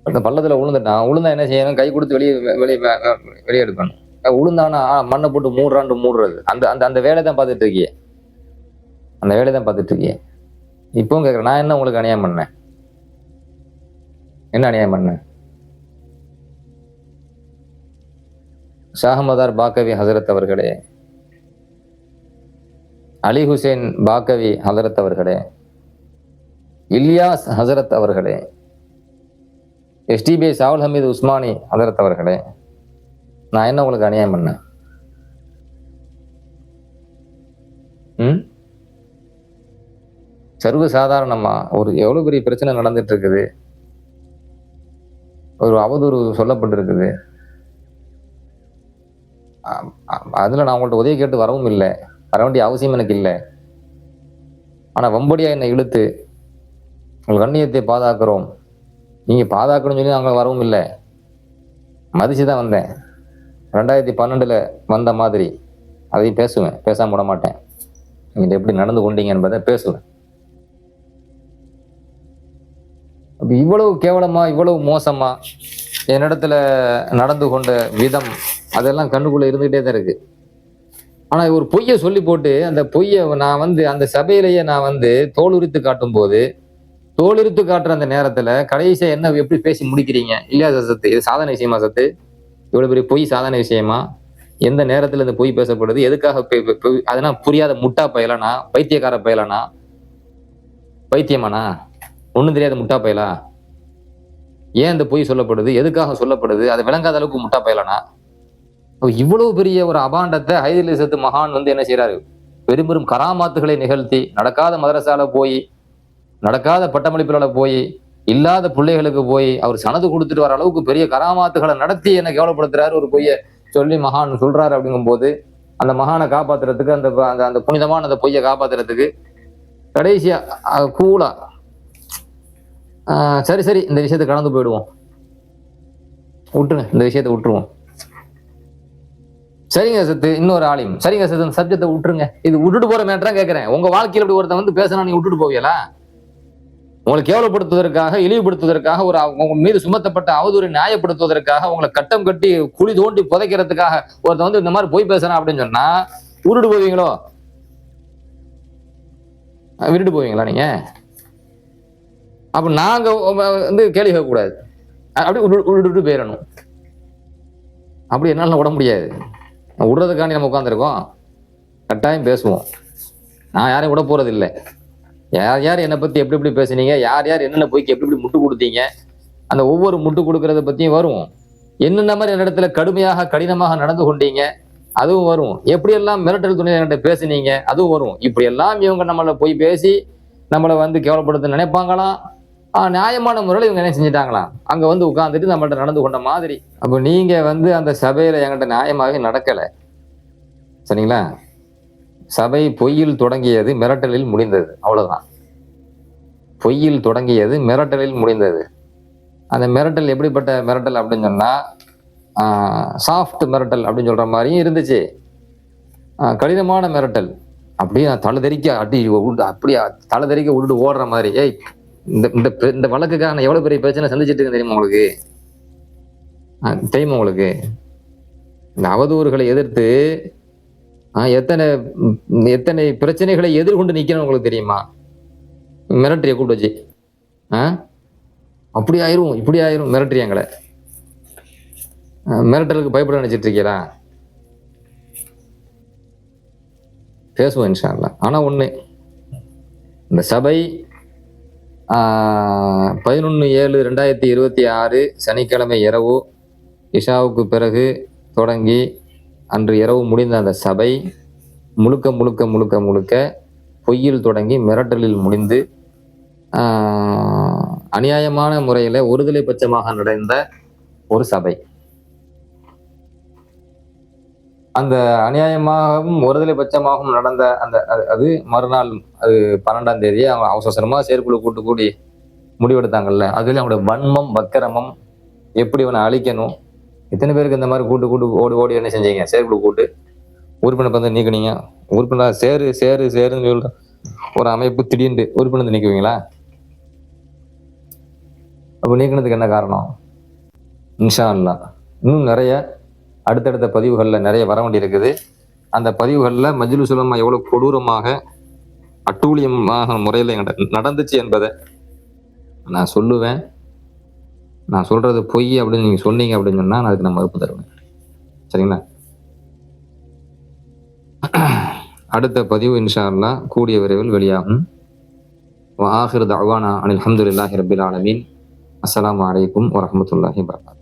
அந்த பள்ளத்துல உளுந்தா என்ன செய்யணும்? கை கொடுத்து வெளியே எடுக்கணும். உளுந்தானா மண்ணை போட்டு மூடுறது. அந்த வேலை தான் பார்த்துட்டு இருக்கியே, இப்பவும் கேட்குறேன், நான் என்ன உங்களுக்கு அநியாயம் பண்ணேன்? என்ன அநியாயம் பண்ணேன்? ஷாஹமதார் பாக்கவி ஹசரத் அவர்களே, அலி ஹுசைன் பாக்கவி ஹசரத் அவர்களே, இல்யாஸ் ஹசரத் அவர்களே, எஸ்டிபி சாவுல் ஹமீது உஸ்மானி ஹசரத் அவர்களே, நான் என்ன உங்களுக்கு அநியாயம் பண்ணேன்? சர்வ சாதாரணமா ஒரு எவ்வளவு பெரிய பிரச்சனை நடந்துட்டு இருக்குது, ஒரு அவதூறு சொல்லப்பட்டிருக்குது. அதுல நான் உங்கள்ட்ட உதவி கேட்டு வரவும் இல்லை, வர வேண்டிய அவசியம் எனக்கு இல்லை. ஆனா வம்படியா என்னை இழுத்து உங்கள் கண்ணியத்தை பாதுகாக்கிறோம், நீங்க பாதுகாக்கணும்னு சொல்லி நாங்கள் வரவும் இல்லை, மதிச்சுதான் வந்தேன். 2012 வந்த மாதிரி அதையும் பேசுவேன், பேசாம விட மாட்டேன். நீங்க எப்படி நடந்து கொண்டீங்க என்பதை பேசுவேன். அப்ப இவ்வளவு கேவலமா, இவ்வளவு மோசமா என்னிடத்துல நடந்து கொண்ட விதம், அதெல்லாம் கண்ணுக்குள்ள இருந்துகிட்டே தான் இருக்கு. ஆனா ஒரு பொய்யை சொல்லி போட்டு, அந்த பொய்யை நான் அந்த சபையிலேயே நான் தோலுரித்து காட்டும் போது, தோலுரித்து காட்டுற அந்த நேரத்துல கடைசியா என்ன எப்படி பேசி முடிக்கிறீங்க? இல்லையா சத்து, இது சாதாரண விஷயமா சத்து? இவ்வளவு பெரிய பொய் சாதாரண விஷயமா? எந்த நேரத்துல இந்த பொய் பேசப்படுது? எதுக்காக? அதெல்லாம் புரியாத முட்டா பயலனா, பைத்தியக்கார பயலனா, பைத்தியமானா? ஒண்ணும் தெரியாத முட்டா பயலா? ஏன் இந்த பொய் சொல்லப்படுது? எதுக்காக சொல்லப்படுது? அது விளங்காத அளவுக்கு முட்டா பயலானா? இவ்வளவு பெரிய ஒரு அபாண்டத்தை ஹைதர் மகான் வந்து என்ன செய்யறாரு? பெரும் பெரும் கராமாத்துகளை நிகழ்த்தி, நடக்காத மதரசால போய், நடக்காத பட்டமளிப்புல போய், இல்லாத பிள்ளைகளுக்கு போய், அவர் சனது கொடுத்துட்டு வர அளவுக்கு பெரிய கராமாத்துகளை நடத்தி என்ன கேவலப்படுத்துறாரு, ஒரு பொய்ய சொல்லி மகான் சொல்றாரு அப்படிங்கும் போது, அந்த மகானை காப்பாத்துறதுக்கு, அந்த அந்த அந்த புனிதமான அந்த பொய்யை காப்பாத்துறதுக்கு, கடைசியா கூலா சரி சரி இந்த விஷயத்தை கடந்து போயிடுவோம், விட்டுருங்க, இந்த விஷயத்தை விட்டுருவோம். சரிங்க சத்து, இன்னொரு ஆலிம், சரிங்க சத்து, இந்த சப்ஜெக்டை விட்டுருங்க, இது விட்டுட்டு போற மேட்டரா கேட்கிறேன். உங்க வாழ்க்கையில் இப்படி ஒருத்தன் வந்து பேசினா நீங்க விட்டுட்டு போவீங்களா? உங்களை கேவலப்படுத்துவதற்காக, இழிவுபடுத்துவதற்காக, ஒரு உங்க மீது சுமத்தப்பட்ட அவதூறை நியாயப்படுத்துவதற்காக, உங்களை கட்டம் கட்டி குழி தோண்டி புதைக்கிறதுக்காக ஒருத்தன் வந்து இந்த மாதிரி போய் பேசுறான் அப்படின்னு சொன்னா விட்டுட்டு போவீங்களோ? விட்டுட்டு போவீங்களா நீங்க? அப்ப நாங்க வந்து கேள்வி கேட்க கூடாது, அப்படி விட்டுட்டு போயிடணும். அப்படி என்னால விட முடியாது. விடுறதுக்காண்டி நம்ம உட்காந்துருக்கோம், கட்டாயம் பேசுவோம். நான் யாரையும் விட போறது இல்லை. யார் யார் என்னை பத்தி எப்படி எப்படி பேசுனீங்க, யார் யார் என்னென்ன போய்க்கு எப்படி எப்படி முட்டு கொடுத்தீங்க, அந்த ஒவ்வொரு முட்டு கொடுக்கறத பத்தியும் வரும். என்னென்ன மாதிரி இடத்துல கடுமையாக கடினமாக நடந்து கொண்டீங்க அதுவும் வரும். எப்படியெல்லாம் மிரட்டல் துணை என்கிட்ட பேசுனீங்க அதுவும் வரும். இப்படி எல்லாம் இவங்க நம்மளை போய் பேசி நம்மளை வந்து கேவலப்படுத்த நினைப்பாங்களாம். நியாயமான முறையில் இவங்க என்ன செஞ்சுட்டாங்களாம், அங்க வந்து உட்கார்ந்துட்டு நம்மள்ட்ட நடந்து கொண்ட மாதிரி. அப்போ நீங்க வந்து அந்த சபையில என்கிட்ட நியாயமாகவே நடக்கல, சரிங்களா? சபை பொய்யில் தொடங்கியது, மிரட்டலில் முடிந்தது, அவ்வளவுதான். பொய்யில் தொடங்கியது, மிரட்டலில் முடிந்தது. அந்த மிரட்டல் எப்படிப்பட்ட மிரட்டல் அப்படின்னு சொன்னா, சாஃப்ட் மிரட்டல் அப்படின்னு சொல்ற மாதிரியும் இருந்துச்சு, கடினமான மிரட்டல். அப்படியே தலை தெறிக்க அடி அப்படியே தலை தெறிக்க விட்டுட்டு ஓடுற மாதிரி. ஏய், இந்த வழக்குக்காக நான் எவ்வளவு பெரிய பிரச்சனை சந்திச்சுட்டு இருக்கேன் தெரியுமா உங்களுக்கு? தெரியுமா உங்களுக்கு? இந்த அவதூறுகளை எதிர்த்து எத்தனை எத்தனை பிரச்சனைகளை எதிர்கொண்டு நிக்கணும் உங்களுக்கு தெரியுமா? மிரட்டரிய கூப்பிட்டு வச்சு அப்படி ஆயிரும் இப்படி ஆயிரும் மிரட்டரியாங்களை. மிரட்டலுக்கு பயப்பட நினைச்சிட்டு இருக்கீங்களா? பேசுவோம் இன்ஷா அல்லாஹ். ஆனா ஒண்ணு, இந்த சபை 11/7/2026 சனிக்கிழமை இரவு இஷாவுக்கு பிறகு தொடங்கி அன்று இரவு முடிந்த அந்த சபை முழுக்க முழுக்க முழுக்க முழுக்க பொய்யில் தொடங்கி மிரட்டலில் முடிந்து அநியாயமான முறையில ஒருதலை பட்சமாக நடந்த ஒரு சபை. அந்த அநியாயமாகவும் ஒருதலை பட்சமாகவும் நடந்த அந்த அது மறுநாள், அது 12ஆம் தேதி அவங்க அவசரமா செயற்குழு கூடி முடிவெடுத்தாங்கல்ல, அதுல அவங்களோட வன்மம் வக்கரமம் எப்படி அவனை அழிக்கணும். எத்தனை பேருக்கு இந்த மாதிரி கூட்டு ஓடி ஓடி என்ன செஞ்சீங்க? செயற்குழு கூட்டு உறுப்பினர் வந்து நீக்கினீங்க. உறுப்பினர் சேருன்னு சொல்ற ஒரு அமைப்பு திடீர்னு உறுப்பினர் நீக்குவீங்களா? அப்ப நீக்கினதுக்கு என்ன காரணம்? இன்ஷா அல்லாஹ் இன்னும் நிறைய அடுத்தடுத்த பதிவுகளில் நிறைய வர வேண்டி இருக்குது. அந்த பதிவுகளில் மஜ்லிஸ் உலமா எவ்வளவு கொடூரமாக அட்டூழியமாக முறையில் நடந்துச்சு என்பதை நான் சொல்லுவேன். நான் சொல்றது பொய் அப்படின்னு நீங்க சொன்னீங்க அப்படின்னு சொன்னா நான் அதுக்கு நான் மறுப்பு தருவேன், சரிங்களா? அடுத்த பதிவு இன்ஷா அல்லாஹ் கூடிய விரைவில் வெளியாகும். வஆகிரு தஅவானா அனில் ஹம்துலில்லாஹி ரப்பில் ஆலமீன். அஸ்ஸலாமு அலைக்கும் வரஹ்மத்துல்லாஹி வபரகாத்துஹு.